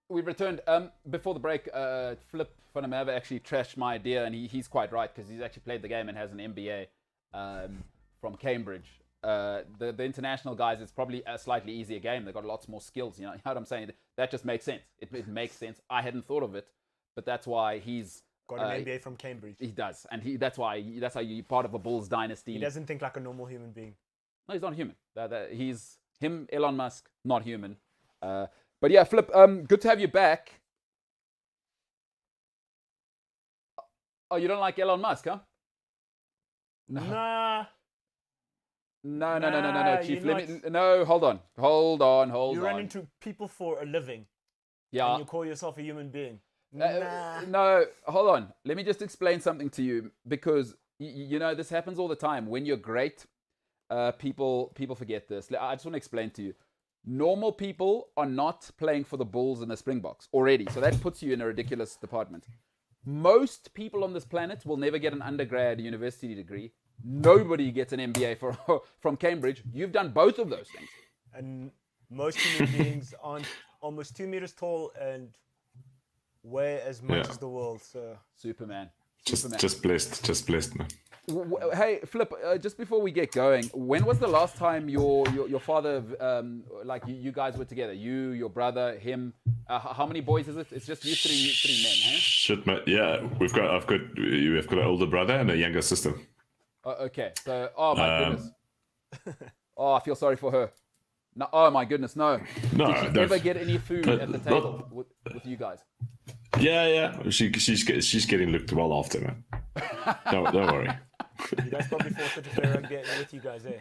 We've returned. Before the break, Flip van der Merwe actually trashed my idea, and he's quite right because he's actually played the game and has an MBA from Cambridge. The international guys, it's probably a slightly easier game. They've got lots more skills. You know what I'm saying? That just makes sense. It makes sense. I hadn't thought of it, but that's why he's got an MBA from Cambridge. He does, and that's how you're part of a Bulls dynasty. He doesn't think like a normal human being. No, he's not human. He's him, Elon Musk, not human. But yeah, Flip, good to have you back. Oh, you don't like Elon Musk, huh? Nah. No, Chief. No, hold on. You run into people for a living. Yeah. And you call yourself a human being. No, hold on. Let me just explain something to you, because you know this happens all the time. When you're great, people forget this. I just want to explain to you. Normal people are not playing for the Bulls and the Springboks already, so that puts you in a ridiculous department. Most people on this planet will never get an undergrad university degree. Nobody gets an MBA from Cambridge. You've done both of those things. And most human beings aren't almost 2 meters tall and weigh as much as the world. So Superman. Just blessed, man. Hey, Flip, just before we get going, when was the last time your father, you guys were together? You, your brother, him. How many boys is it? It's just you three men, hey? Shit, man. Yeah, we've got an older brother and a younger sister. Okay, so my goodness. I feel sorry for her. No, oh my goodness, no. Did she ever get any food at the table with you guys? Yeah. She's getting looked well after, man. Don't worry. You guys probably forced her to play rugby with you guys, eh?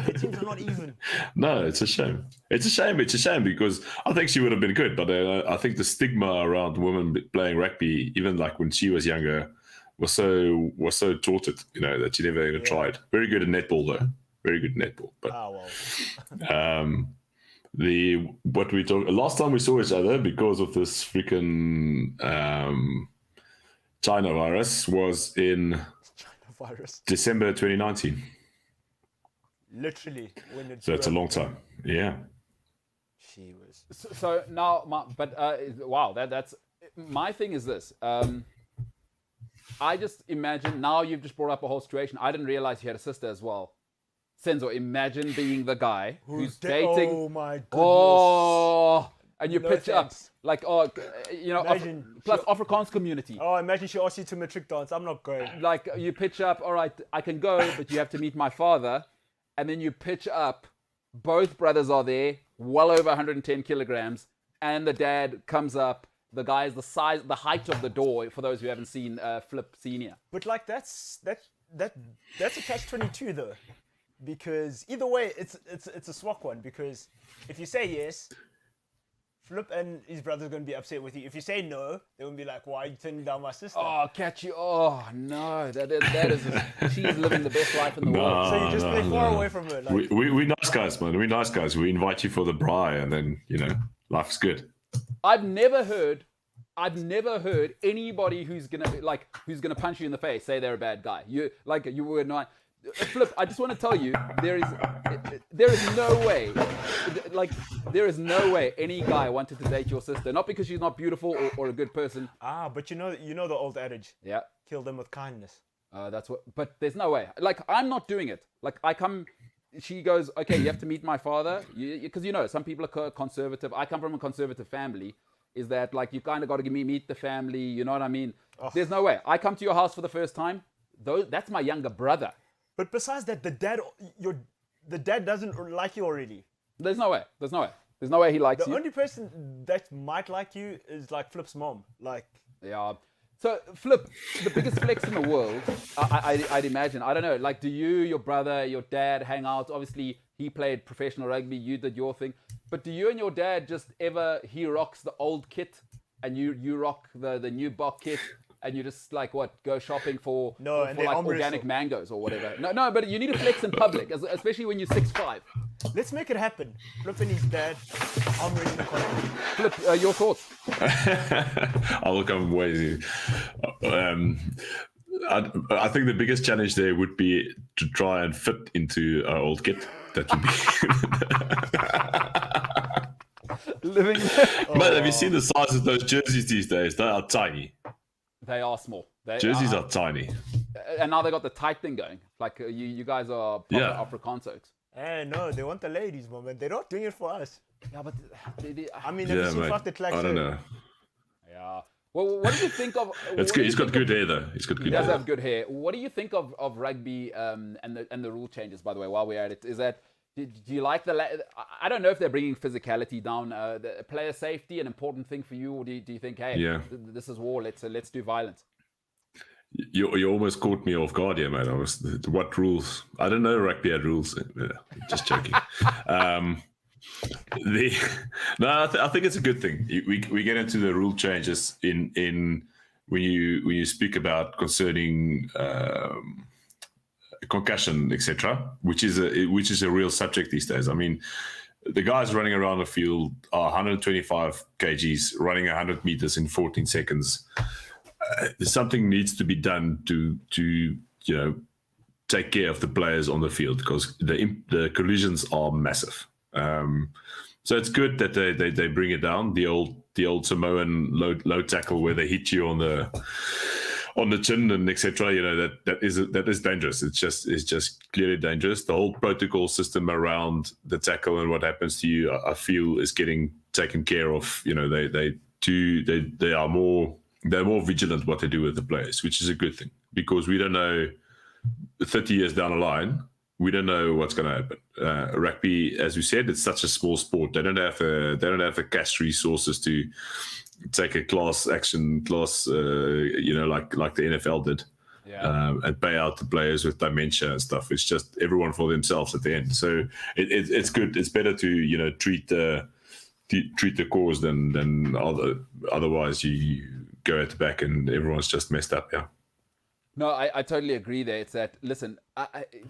The teams are not even. No, it's a shame. It's a shame because I think she would have been good, but I think the stigma around women playing rugby, even like when she was younger, was so tortured, you know, that she never even tried. Very good at netball though. Very good at netball. But last time we saw each other because of this freaking China virus was in December 2019. Literally when it. So it's a long time. Yeah. She was. So now, wow, that's my thing is this. I just imagine, now you've just brought up a whole situation. I didn't realize you had a sister as well. Senzo, imagine being the guy who's dating. Oh my goodness. Oh, and you No pitch thanks. up plus Afrikaans community. Oh, imagine she asked you to matric dance. I'm not going. Like you pitch up, all right, I can go, but you have to meet my father. And then you pitch up, both brothers are there, well over 110 kilograms, and the dad comes up. The guy is the height of the door, for those who haven't seen Flip Senior. But like that's a catch-22 though, because either way it's a swak one. Because if you say yes, Flip and his brother's gonna be upset with you. If you say no, they will be like, "Why are you turning down my sister?" Oh, catch you! Oh no, that is she's living the best life in the world. So you just play far away from her. Like, we nice guys, man. We nice guys. We invite you for the braai, and then life's good. I've never heard anybody who's gonna punch you in the face say they're a bad guy. You were not. Flip, I just want to tell you, there is no way any guy wanted to date your sister, not because she's not beautiful or a good person. But you know the old adage. Yeah. Kill them with kindness. But there's no way. Like, I'm not doing it. Like, she goes, okay, you have to meet my father. Because, some people are conservative. I come from a conservative family. Is that, like, you kind of got to meet the family. You know what I mean? Oh. There's no way. I come to your house for the first time. That's my younger brother. But besides that, the dad doesn't like you already. There's no way. There's no way he likes you. The only person that might like you is, like, Flip's mom. Like... Yeah. So, Flip, the biggest flex in the world, I'd imagine. I don't know. Like, do you, your brother, your dad hang out? Obviously, he played professional rugby. You did your thing. But do you and your dad just he rocks the old kit and you rock the new Bok kit and you just, like, go shopping for organic mangoes or whatever? No, but you need to flex in public, especially when you're 6'5". Let's make it happen. Flip and his dad, I'm ready to call. Flip, your thoughts? I will come way. I think the biggest challenge there would be to try and fit into our old kit. That would be. Living. Man, have you seen the size of those jerseys these days? They are tiny. They are small. Jerseys are tiny. And now they got the tight thing going. Like you guys are proper Afrikaans. No, they want the ladies, man. They're not doing it for us. Yeah, but I mean, have you seen Fast the I don't know. Yeah. Well, what do you think of? It's good. He's got good hair, though. He's got good hair. He does have good hair. What do you think of rugby and the rule changes? By the way, while we're at it, is that do you like I don't know if they're bringing physicality down. The player safety an important thing for you, or do you think, hey, this is war? Let's do violence. You almost caught me off guard here, mate. What rules? I don't know. Rugby had rules. Just joking. I think it's a good thing. We get into the rule changes in when you speak about concerning concussion, etc., which is a real subject these days. I mean, the guys running around the field are 125 kgs, running 100 meters in 14 seconds. Something needs to be done to take care of the players on the field, because the collisions are massive. So it's good that they bring it down. The old Samoan low tackle where they hit you on the chin and etc. That is dangerous. It's just clearly dangerous. The whole protocol system around the tackle and what happens to you, I feel, is getting taken care of. They're more vigilant what they do with the players, which is a good thing, because we don't know 30 years down the line, we don't know what's going to happen. Rugby, as we said, it's such a small sport. They don't have the cash resources to take a class action, like the NFL did, and pay out the players with dementia and stuff. It's just everyone for themselves at the end. So it's good. It's better to treat the cause than otherwise you go at the back and everyone's just messed up. Yeah. No, I totally agree there. It's that, listen,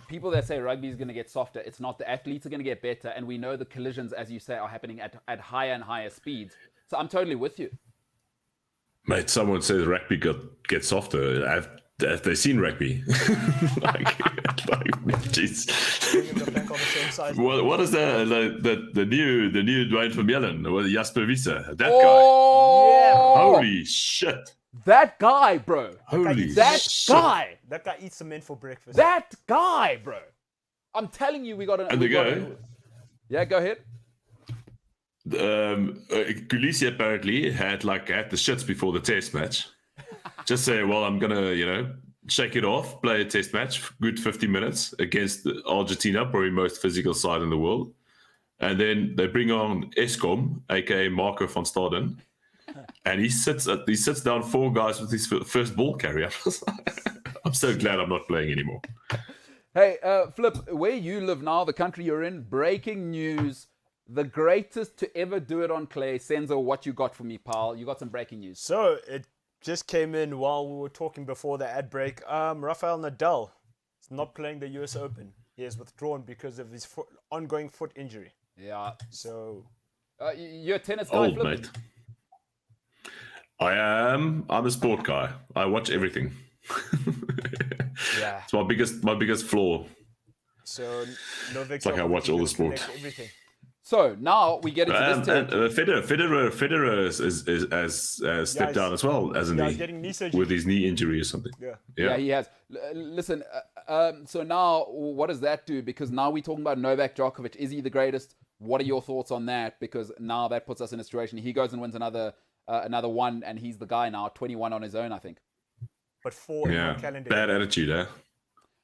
people that say rugby is going to get softer, it's not. The athletes are going to get better, and we know the collisions, as you say, are happening at higher and higher speeds. So I'm totally with you. Mate, someone says rugby gets softer. Have they seen rugby? Jeez. What is the new Dwayne from Yellen? Jasper Wiese, that guy. Holy shit. That guy, bro. That guy. That guy eats cement for breakfast. That guy, bro. I'm telling you, we got an. And the guy. Yeah, go ahead. Kulisi apparently had the shits before the test match. Just say, well, I'm gonna, shake it off, play a test match, good 50 minutes against Argentina, probably most physical side in the world, and then they bring on Eskom, aka Marco van Staden, and he sits down 4 guys with his first ball carrier. I'm so glad I'm not playing anymore. Hey, Flip, where you live now, the country you're in, breaking news. The greatest to ever do it on clay. Senzo, what you got for me, pal? You got some breaking news. So, it just came in while we were talking before the ad break. Rafael Nadal is not playing the US Open. He has withdrawn because of his ongoing foot injury. Yeah. So... you're a tennis guy, Old, Flip? mate. I am. I'm a sport guy. I watch everything. Yeah. It's my biggest flaw. So, Novak... It's like I watch all the sport. Everything. So now we get into this Federer has stepped down as well, hasn't he? Getting knee surgery. With his knee injury or something. Yeah, he has. Listen, so now what does that do? Because now we're talking about Novak Djokovic. Is he the greatest? What are your thoughts on that? Because now that puts us in a situation. He goes and wins another one, and he's the guy now, 21 on his own, I think. But 4 in one calendar. Bad attitude, eh?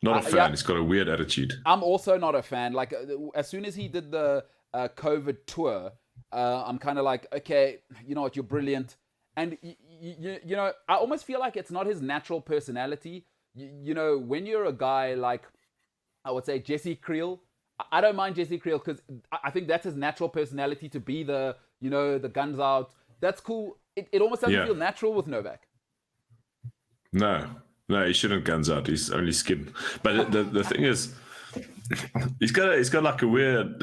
Not a fan. Yeah. He's got a weird attitude. I'm also not a fan. Like, as soon as he did the COVID tour, I'm kind of like, okay, you know what, you're brilliant. And, I almost feel like it's not his natural personality. When you're a guy like, I would say, Jesse Creel, I don't mind Jesse Creel because I think that's his natural personality, to be the guns out. That's cool. It almost doesn't feel natural with Novak. No, he shouldn't guns out. He's only skin. But the thing is, he's got like a weird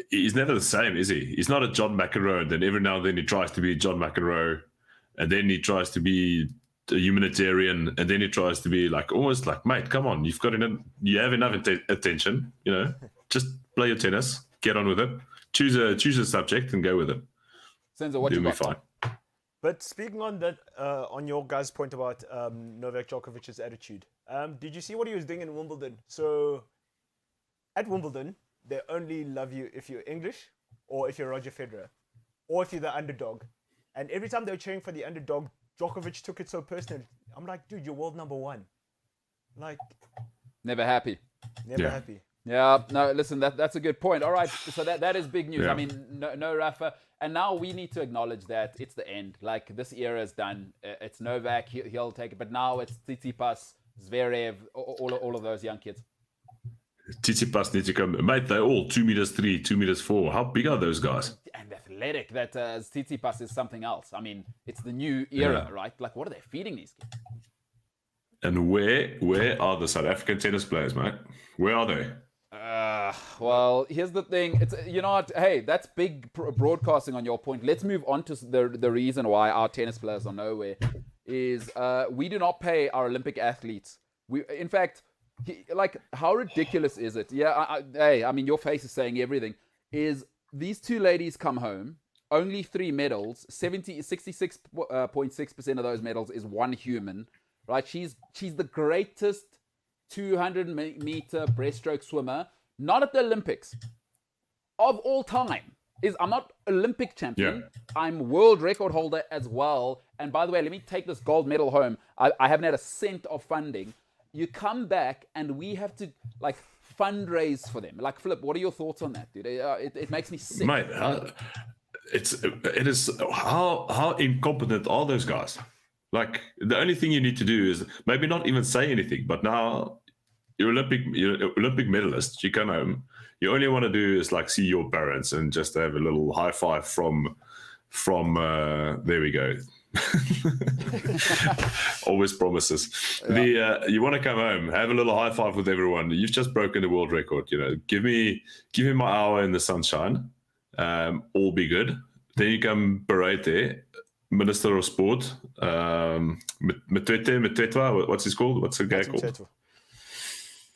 he's never the same, is he? He's not a John McEnroe. And then every now and then he tries to be John McEnroe, and then he tries to be a humanitarian, and then he tries to be like almost like, mate, come on, you have enough attention, just play your tennis, get on with it, choose a subject and go with it. Senzo, what you You'll be got? fine. But speaking on that, on your guys' point about Novak Djokovic's attitude, did you see what he was doing in Wimbledon? So at Wimbledon, they only love you if you're English or if you're Roger Federer or if you're the underdog. And every time they were cheering for the underdog, Djokovic took it so personally. I'm like, dude, you're world number one. Like, Never happy. never Yeah. happy. Yeah, no, listen, that's a good point. All right, so that is big news. Yeah. I mean, no Rafa. And now we need to acknowledge that it's the end. Like, this era is done. It's Novak, he'll take it. But now it's Tsitsipas, Zverev, all of those young kids. Tsitsipas needs to come. Mate, they're all 2 meters 3, 2 meters 4. How big are those guys? And athletic, that Tsitsipas is something else. I mean, it's the new era, Yeah. right? Like, what are they feeding these kids? And where are the South African tennis players, mate? Where are they? Well, here's the thing. It's, you know what? Hey, that's big broadcasting on your point. Let's move on to the reason why our tennis players are nowhere. Is we do not pay our Olympic athletes. In fact, like, how ridiculous is it? Yeah, I mean, your face is saying everything. Is these two ladies come home, only 3 medals, 66.6% of those medals is one human, right? She's the greatest 200-meter breaststroke swimmer, not at the Olympics, of all time. I'm not Olympic champion. Yeah. I'm world record holder as well. And by the way, let me take this gold medal home. I haven't had a cent of funding. You come back and we have to, like, fundraise for them. Like, Philip, what are your thoughts on that, dude? It makes me sick. Mate, it is how incompetent are those guys? Like, the only thing you need to do is maybe not even say anything. But now you're Olympic medalist. You come home. You only want to do is like see your parents and just have a little high five from there we go. Always promises. Yeah. You want to come home, have a little high five with everyone. You've just broken the world record. You know, give me my hour in the sunshine. All be good. Then you come parade there. Minister of Sport, Mtetwa, what's his called? What's the guy called?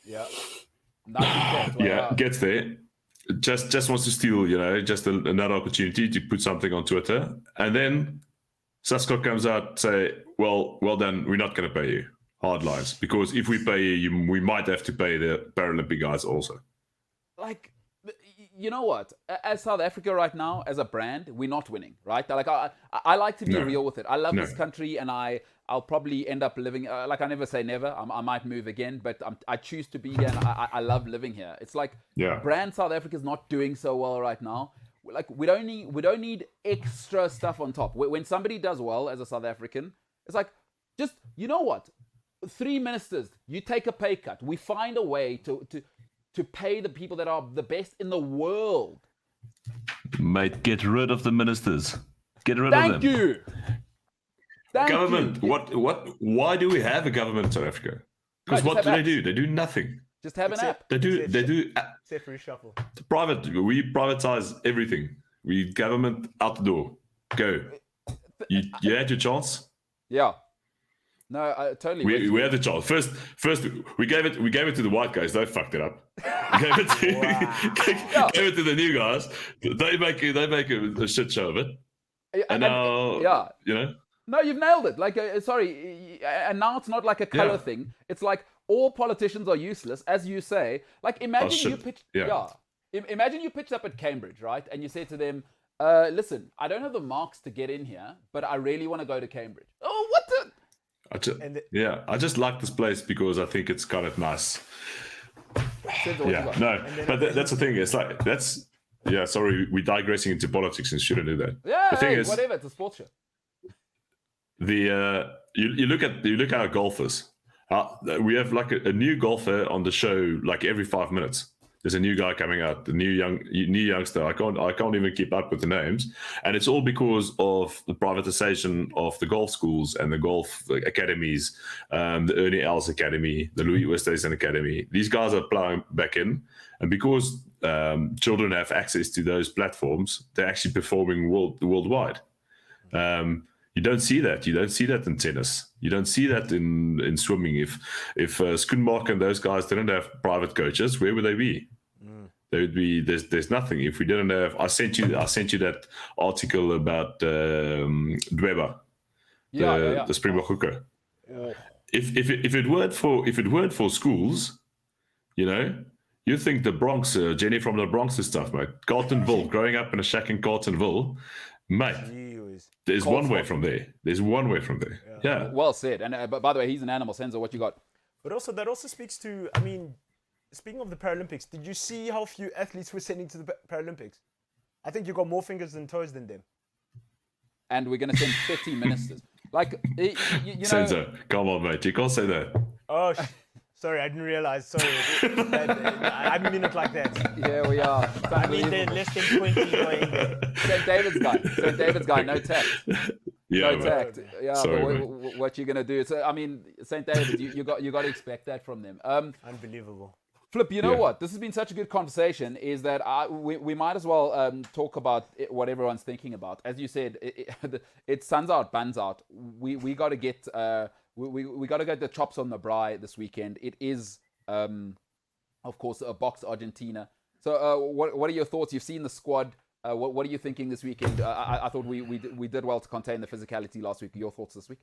Yeah. Yeah, gets there. Just wants to steal, just another opportunity to put something on Twitter. And then Sasko comes out, say, well done, we're not going to pay you. Hard lines. Because if we pay you, we might have to pay the Paralympic guys also. Like, you know what? As South Africa right now, as a brand, we're not winning, right? Like, I like to be real with it. I love this country, and I'll probably end up living. Like, I never say never. I might move again, but I choose to be here, and I love living here. It's like, brand South Africa is not doing so well right now. Like, we don't need extra stuff on top. When somebody does well as a South African, it's like, just, you know what? 3 ministers, you take a pay cut. We find a way to pay the people that are the best in the world. Mate, get rid of the ministers. Get rid of them. Thank you. Government. What? Why do we have a government in South Africa? Because what do they do? They do nothing. Just have an app. They do. Except for reshuffle. Private. We privatize everything. We government out the door. Go. You had your chance. Yeah. No, I totally. We had the chance. First, we gave it to the white guys. They fucked it up. Gave it to the new guys. They make a shit show of it. And now, No, you've nailed it. Like, sorry, and now it's not like a color thing. It's like all politicians are useless, as you say. Like, imagine you pitched. Imagine you pitched up at Cambridge, right? And you said to them, "Listen, I don't have the marks to get in here, but I really want to go to Cambridge." Oh, what the? I just like this place because I think it's kind of nice. That's the thing. It's like sorry, we're digressing into politics and shouldn't do that. Yeah, the thing is, whatever. It's a sports show. You look at our golfers. We have like a new golfer on the show like every 5 minutes. There's a new guy coming out, the new youngster. I can't even keep up with the names, and it's all because of the privatization of the golf schools and the golf academies, the Ernie Els Academy, the Louis Oosthuizen Academy. These guys are plowing back in, and because children have access to those platforms, they're actually performing worldwide. You don't see that. You don't see that in tennis. You don't see that in swimming. If Schoenmark and those guys didn't have private coaches, where would they be? There would be there's nothing if we didn't have. I sent you that article about Dweber, the Springbok hooker. Yeah. If it weren't for schools, you think the Bronx, Jenny from the Bronx and stuff, mate. Carltonville, growing up in a shack in Carltonville, mate. There's one way from there. There's one way from there. Yeah. Well said. And by the way, he's an animal. Senzo, what you got? But also that also speaks to, I mean, speaking of the Paralympics, did you see how few athletes were sending to the Paralympics? I think you got more fingers and toes than them. And we're going to send 30 ministers. Like, you know... Senzo, come on, mate. You can't say that. Oh, sorry, I didn't realize. Sorry. I didn't mean it like that. Yeah, we are. I mean, there's less than 20 going there. St. David's guy, no tact. Yeah, no tact. Yeah, sorry, but what you going to do? So, I mean, St. David's, you got to expect that from them. Unbelievable. Flip, you know what? This has been such a good conversation, is that we might as well talk about what everyone's thinking about. As you said, it's suns out, buns out. We got to get we got to get the chops on the braai this weekend. It is, of course, a box Argentina. So what are your thoughts? You've seen the squad. What are you thinking this weekend? I thought we did well to contain the physicality last week. Your thoughts this week?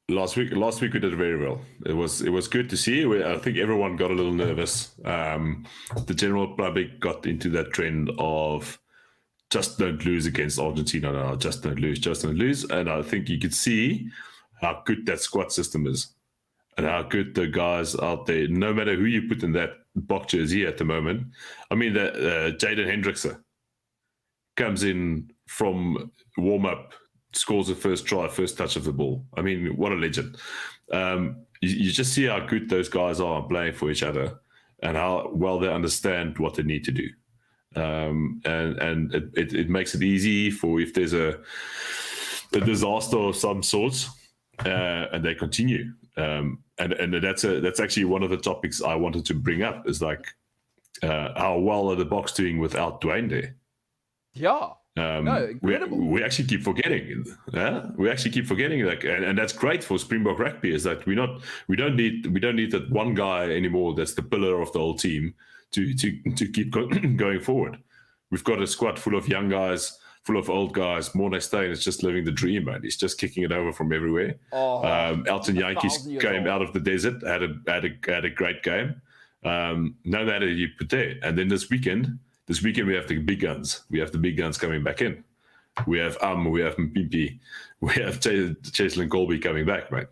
Last week we did very well. It was good to see. I think everyone got a little nervous. The general public got into that trend of just don't lose against Argentina. No, just don't lose. And I think you could see how good that squad system is and how good the guys out there, no matter who you put in that box jersey at the moment. I mean, Jaden Hendrickse comes in from warm-up, scores the first try, first touch of the ball. I mean, what a legend. You just see how good those guys are playing for each other and how well they understand what they need to do. And it makes it easy for if there's a disaster of some sorts, and they continue. And that's actually one of the topics I wanted to bring up is like how well are the Boks doing without Dwayne there? Yeah. No, we actually keep forgetting. We actually keep forgetting, like, and that's great for Springbok rugby. Is that we don't need that one guy anymore. That's the pillar of the whole team to keep going forward. We've got a squad full of young guys, full of old guys. Morné Steyn is just living the dream, man. He's just kicking it over from everywhere. Elton Jantjies came out of the desert, had a great game. No matter you put there, and then this weekend we have the big guns. We have the big guns coming back in. We have we have Mpimpi, we have Cheslin Colby coming back, right?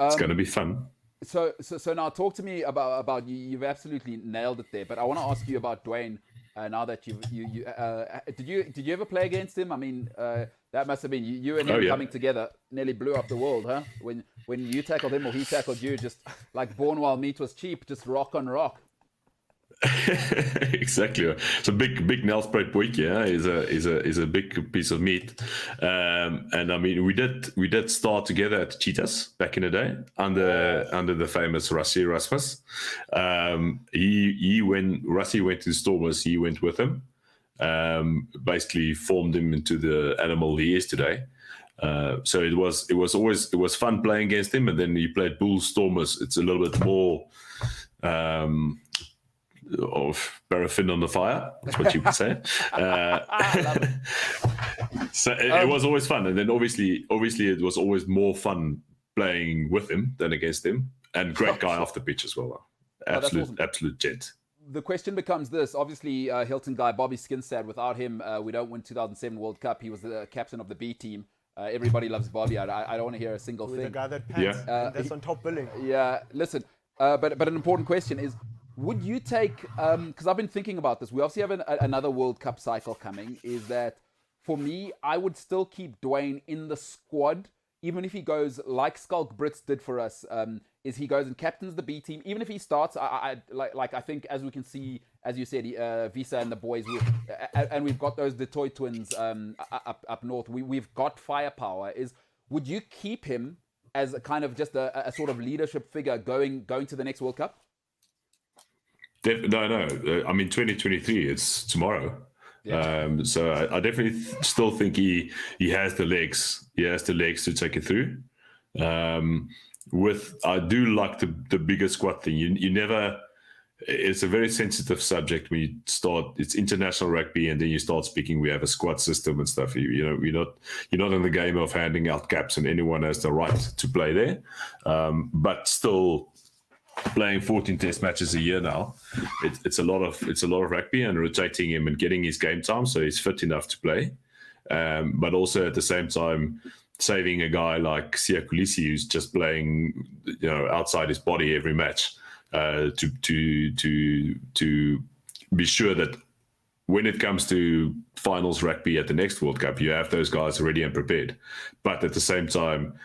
It's going to be fun. So now talk to me about you. You've absolutely nailed it there. But I want to ask you about Dwayne. Now that you did you ever play against him? I mean, that must have been you and him coming together. Nearly blew up the world, huh? When you tackled him or he tackled you, just like born while meat was cheap, just rock on rock. Exactly. It's a big Nelspruit boykie. Yeah, is a big piece of meat. And I mean, we did start together at Cheetahs back in the day under the famous Rassie Erasmus. When Rassie went to Stormers, he went with him. Basically formed him into the animal he is today. So it was fun playing against him. And then he played Bulls Stormers. It's a little bit more of paraffin on the fire. That's what you would say. So it was always fun. And then obviously it was always more fun playing with him than against him. And great guy off the pitch as well. Absolute gent. The question becomes this. Obviously, Hilton guy, Bobby Skinstad, without him, we don't win 2007 World Cup. He was the captain of the B team. Everybody loves Bobby. I don't want to hear a single thing. The guy that pants, that's on top billing. Yeah, listen. But an important question is, would you take, because I've been thinking about this, we obviously have another World Cup cycle coming, is that for me, I would still keep Dwayne in the squad, even if he goes like Skulk Brits did for us, is he goes and captains the B team. Even if he starts, I think, as we can see, as you said, Visa and the boys, and we've got those Detroit twins up north, we've got firepower. Would you keep him as a kind of just a sort of leadership figure going to the next World Cup? No. I mean, 2023. It's tomorrow. Yeah. So I definitely still think he has the legs. He has the legs to take it through. I do like the bigger squad thing. You never it's a very sensitive subject when you start. It's international rugby, and then you start speaking. We have a squad system and stuff. You know, you're not in the game of handing out caps, and anyone has the right to play there. But still, playing 14 test matches a year now, it's a lot of rugby, and rotating him and getting his game time so he's fit enough to play. But also at the same time, saving a guy like Siya Kolisi, who's just playing, outside his body every match. To be sure that when it comes to finals rugby at the next World Cup, you have those guys ready and prepared. But at the same time,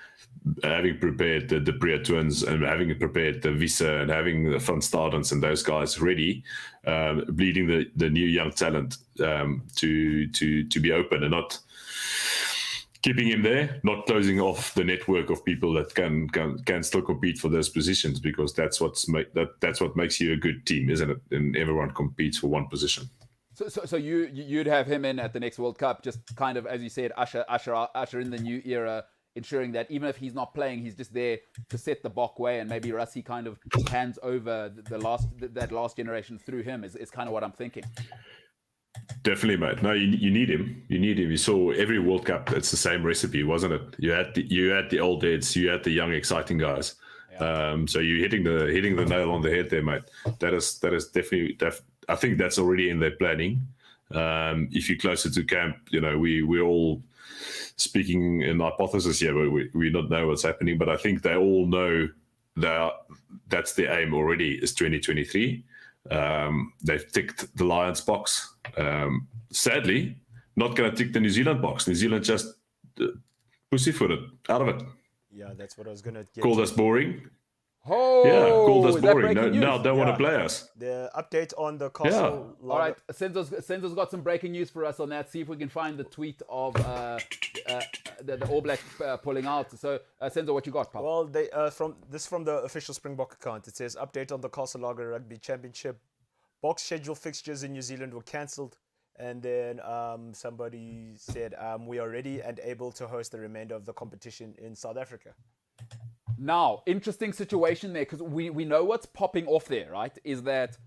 having prepared the Bria twins and having prepared the Visa and having the Van Stadens and those guys ready, bleeding the new young talent to be open and not keeping him there, not closing off the network of people that can still compete for those positions, because that's what makes you a good team, isn't it? And everyone competes for one position. So you'd have him in at the next World Cup, just kind of, as you said, usher in the new era, ensuring that even if he's not playing, he's just there to set the Bok way, and maybe Rassie kind of hands over that last generation through him is kind of what I'm thinking. Definitely, mate. No, you need him. You need him. You saw every World Cup, it's the same recipe, wasn't it? You had the old heads, you had the young, exciting guys. Yeah. So you're hitting the nail on the head there, mate. That is definitely. I think that's already in their planning. If you're closer to camp, we're all speaking in hypothesis here, but we don't know what's happening. But I think they all know that's the aim already. Is 2023. They've ticked the Lions box. Sadly, not going to tick the New Zealand box. New Zealand just pussyfooted out of it. Yeah, that's what I was going to get. Called us boring. Oh, yeah, called us boring. No, don't want to play us. The update on the castle. Yeah. All right, Senzo's got some breaking news for us on that. See if we can find the tweet of the All Blacks pulling out. So, Senzo, what you got, pal? Well, they from the official Springbok account. It says update on the Castle Lager Rugby Championship. Box schedule fixtures in New Zealand were cancelled, and then somebody said we are ready and able to host the remainder of the competition in South Africa. Now, interesting situation there, because we know what's popping off there, right? Is that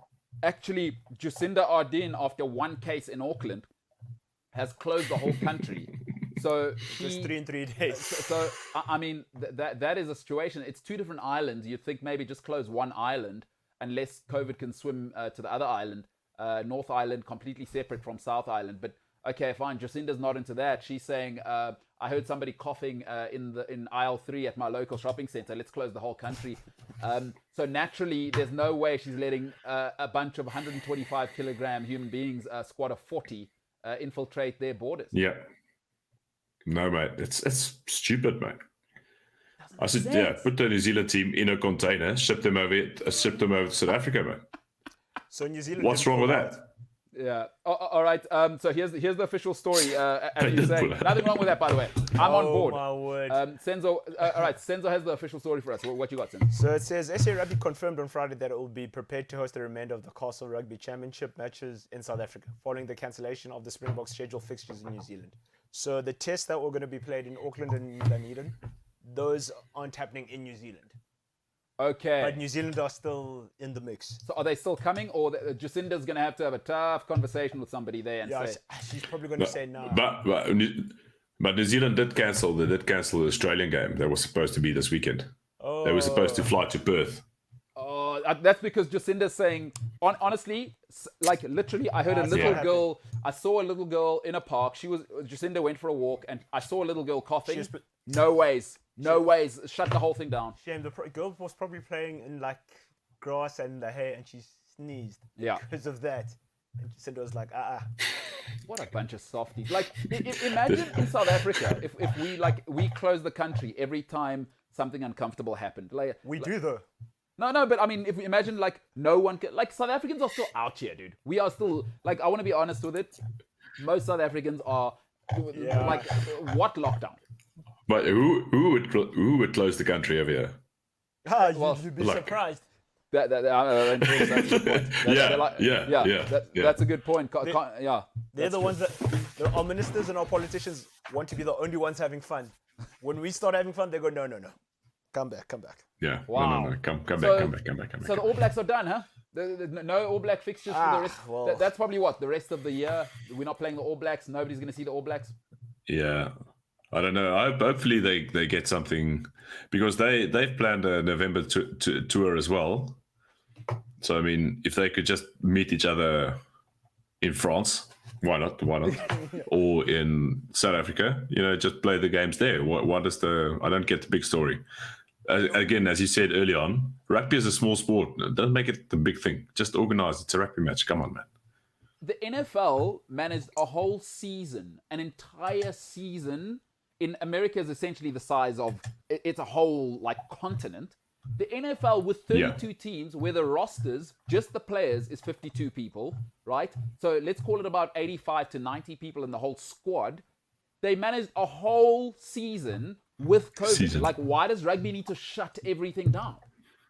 actually Jacinda Ardern, after one case in Auckland, has closed the whole country. So just 3 in 3 days. So I mean, that is a situation. It's two different islands. You'd think maybe just close one island, unless COVID can swim to the other island. North Island completely separate from South Island. But okay, fine. Jacinda's not into that. She's saying, I heard somebody coughing in aisle 3 at my local shopping center. Let's close the whole country. So naturally, there's no way she's letting a bunch of 125 kilogram human beings, a squad of 40, infiltrate their borders. Yeah. No, mate. It's stupid, mate. I said, put the New Zealand team in a container, ship them over to South Africa, mate. So New Zealand. What's wrong with that? Yeah. All right. So here's the official story. As you say, nothing wrong with that, by the way. I'm on board. My word. Senzo. All right. Senzo has the official story for us. What you got, Senzo? So it says SA Rugby confirmed on Friday that it will be prepared to host the remainder of the Castle Rugby Championship matches in South Africa, following the cancellation of the Springboks scheduled fixtures in New Zealand. So the tests that were going to be played in Auckland and Dunedin, those aren't happening in New Zealand. Okay. But New Zealand are still in the mix. So are they still coming, or Jacinda's going to have a tough conversation with somebody there and say... she's probably going to say no. But New Zealand did cancel the Australian game that was supposed to be this weekend. Oh. They were supposed to fly to Perth. Oh, that's because Jacinda's saying, honestly, like literally, I heard a little girl. I saw a little girl in a park. Jacinda went for a walk, and I saw a little girl coughing. No ways. Shut the whole thing down. Shame. The girl was probably playing in like grass and the hay, and she sneezed. Yeah. Because of that. And Jacinda was like, What a bunch of softies. Like, imagine in South Africa if we close the country every time something uncomfortable happened. We do though. No, but I mean, if we imagine no one can, South Africans are still out here, dude. We are still, I want to be honest with it. Most South Africans are what lockdown? But who would close the country over here? You'd be surprised. That's a good point. That's a good point. They're the ones that our ministers and our politicians want to be the only ones having fun. When we start having fun, they go, no. Come back. Yeah. Wow. No. Come back. So the All Blacks are done, huh? No All Black fixtures for the rest. Well. That's probably what, the rest of the year. We're not playing the All Blacks. Nobody's going to see the All Blacks. Yeah. I don't know. Hopefully they get something, because they've planned a November tour as well. So I mean, if they could just meet each other in France, why not? Or in South Africa, just play the games there. What is I don't get the big story. Again, as you said early on, rugby is a small sport. Don't make it the big thing. Just organize. It's a rugby match. Come on, man. The NFL managed a whole season, an entire season. In America is essentially the size of, it's a whole continent. The NFL with 32 teams, where the rosters, just the players, is 52 people, right? So let's call it about 85 to 90 people in the whole squad. They managed a whole season with COVID. Why does rugby need to shut everything down?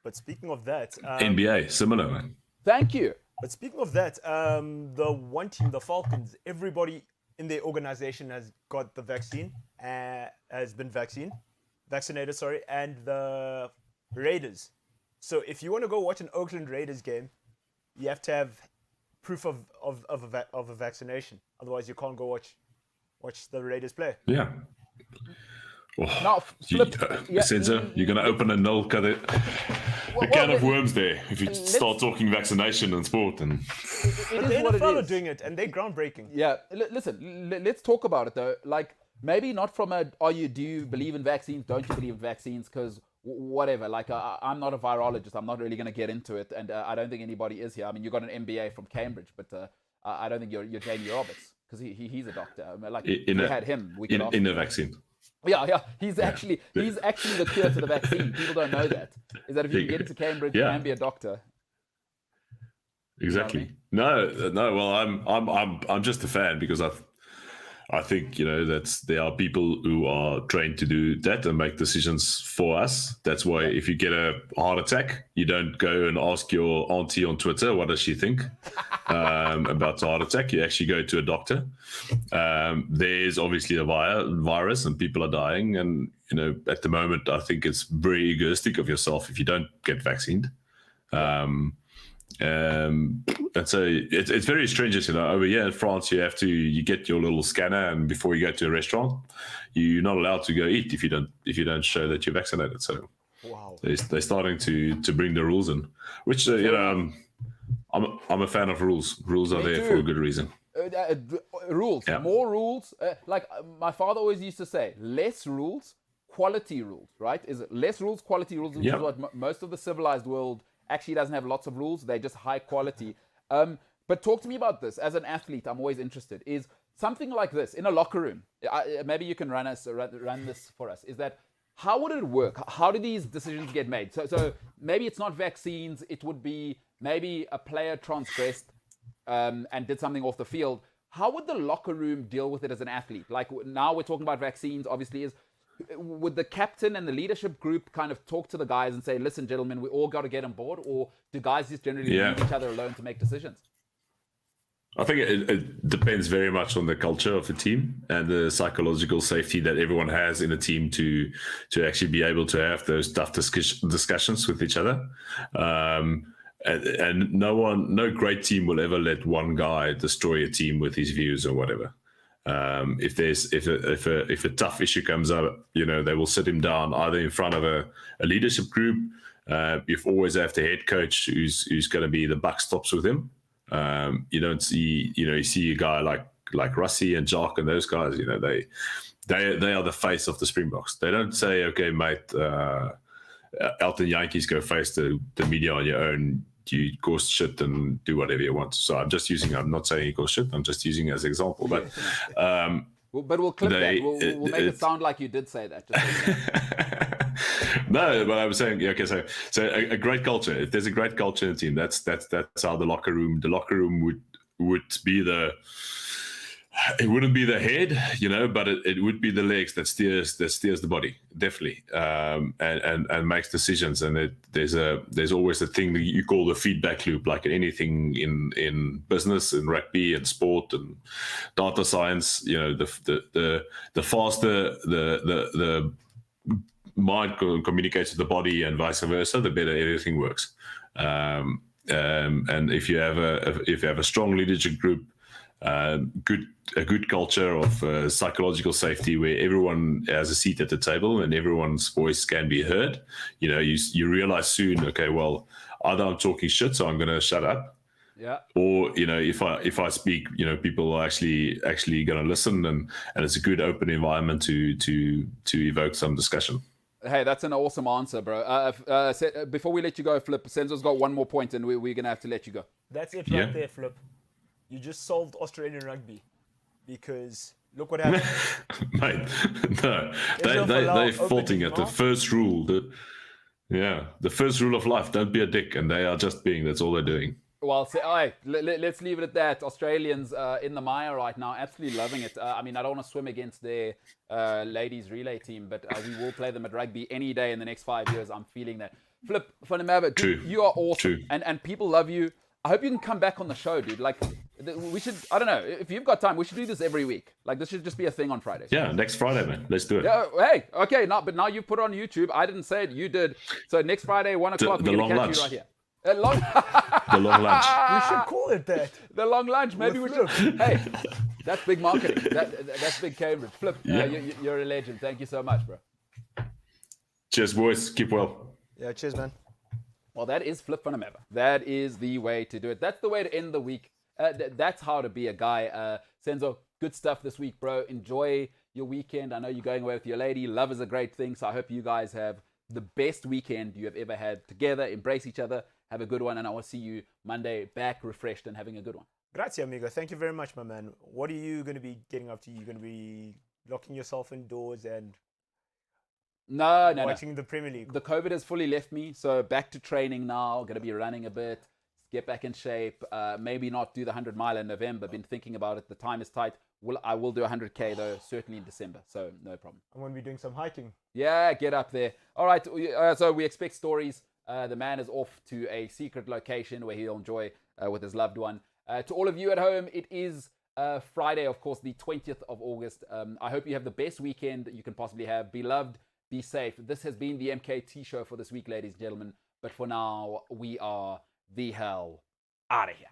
But speaking of that, NBA, similar, man. Thank you. But speaking of that, the one team, the Falcons, everybody in their organization has got the vaccine, has been vaccinated, and the Raiders. So if you want to go watch an Oakland Raiders game, you have to have proof of a vaccination. Otherwise, you can't go watch the Raiders play. Yeah. Oh, now, Sensor, you're going to open a can of worms there if you start talking vaccination and sport. And but the NFL are doing it, and they're groundbreaking. Yeah, listen, let's talk about it though. Maybe not from do you believe in vaccines? Don't you believe in vaccines? Because whatever. I'm not a virologist. I'm not really going to get into it, and I don't think anybody is here. I mean, you got an MBA from Cambridge, but I don't think you're Jamie Roberts, because he's a doctor. We had him. We could in a vaccine. Yeah. He's actually the cure to the vaccine. People don't know that. Is that if you can get into Cambridge, you can be a doctor. Exactly. You know what I mean? No. Well, I'm just a fan, because I think there are people who are trained to do that and make decisions for us. That's why if you get a heart attack, you don't go and ask your auntie on Twitter what does she think about the heart attack. You actually go to a doctor. There's obviously a virus, and people are dying. And at the moment, I think it's very egoistic of yourself if you don't get vaccinated. And so it's very strange, over here in France, you get your little scanner, and before you go to a restaurant, you're not allowed to go eat if you don't show that you're vaccinated. So wow, they're starting to bring the rules in, which I'm a fan of rules. Rules are there for a good reason. Rules, more rules. My father always used to say, less rules, quality rules. Right? Is it less rules, quality rules? Which is what most of the civilized world actually doesn't have lots of rules. They're just high quality. But talk to me about this. As an athlete, I'm always interested. Is something like this in a locker room? Maybe you can run this for us. Is that how would it work? How do these decisions get made? So maybe it's not vaccines. It would be maybe a player transgressed and did something off the field. How would the locker room deal with it as an athlete? Now we're talking about vaccines. Obviously, would the captain and the leadership group kind of talk to the guys and say, listen, gentlemen, we all got to get on board? Or do guys just generally leave each other alone to make decisions? I think it depends very much on the culture of the team and the psychological safety that everyone has in a team to actually be able to have those tough discussions with each other. And no great team will ever let one guy destroy a team with his views or whatever. If a tough issue comes up, they will sit him down either in front of a leadership group. You've always have the head coach who's going to be the buck stops with him. You don't see, you see a guy like Russie and Jock and those guys. They are the face of the Springboks. They don't say, okay, mate, Elton Yankees go face the media on your own. You cause shit and do whatever you want. So I'm not saying you cause shit. I'm just using it as an example. But but we'll clip that. We'll make it sound like you did say that. No, but I was saying, okay, so a great culture. If there's a great culture in the team, that's how the locker room would be it wouldn't be the head, but it would be the legs that steers the body, definitely, and makes decisions. And there's always a thing that you call the feedback loop, like anything in business, in rugby, and sport, and data science. The faster the mind communicates with the body and vice versa, the better everything works. And if you have a strong leadership group, a good culture of psychological safety where everyone has a seat at the table and everyone's voice can be heard, you realize soon, okay, well, either I'm talking shit, so I'm going to shut up. Yeah. Or if I speak, people are actually going to listen, and it's a good open environment to evoke some discussion. Hey, that's an awesome answer, bro. Before we let you go, Flip, Senzo's got one more point, and we're going to have to let you go. That's it right there, Flip. You just solved Australian rugby, because look what happened. Mate, no, they're faulting at the first rule. The first rule of life: don't be a dick, and they are just being. That's all they're doing. Well, let's leave it at that. Australians in the mire right now, absolutely loving it. I mean, I don't want to swim against their ladies relay team, but we will play them at rugby any day in the next 5 years. I'm feeling that. Flip, Funimaba, you are awesome. And people love you. I hope you can come back on the show, dude. Like, we should, I don't know, if you've got time, we should do this every week. Like, this should just be a thing on Fridays. Yeah, next Friday, man. Let's do it. Hey, okay, but now you put it on YouTube. I didn't say it, you did. So next Friday, 1 o'clock, we're going to catch you right here. The long lunch. We should call it that. The long lunch. Maybe we should. Hey, that's big marketing. That's big Cambridge. Flip, you're a legend. Thank you so much, bro. Cheers, boys. Keep well. Yeah, cheers, man. Well, that is Flip Funimaba. That is the way to do it. That's the way to end the week. That's how to be a guy. Senzo, good stuff this week, bro. Enjoy your weekend. I know you're going away with your lady. Love is a great thing. So I hope you guys have the best weekend you have ever had together. Embrace each other. Have a good one, and I will see you Monday back refreshed and having a good one. Grazie, amigo. Thank you very much, my man. What are you going to be getting up to? You're going to be locking yourself indoors and watching the Premier League? The COVID has fully left me, so back to training now. Going to be running a bit, get back in shape. Maybe not do the 100-mile in November. Been thinking about it. The time is tight. I will do 100K, though, certainly in December, so no problem. I'm going to be doing some hiking. Yeah, get up there. All right, so we expect stories. The man is off to a secret location where he'll enjoy with his loved one. To all of you at home, it is Friday, of course, the 20th of August. I hope you have the best weekend you can possibly have. Be loved, be safe. This has been the MKT Show for this week, ladies and gentlemen. But for now, we are the hell out of here.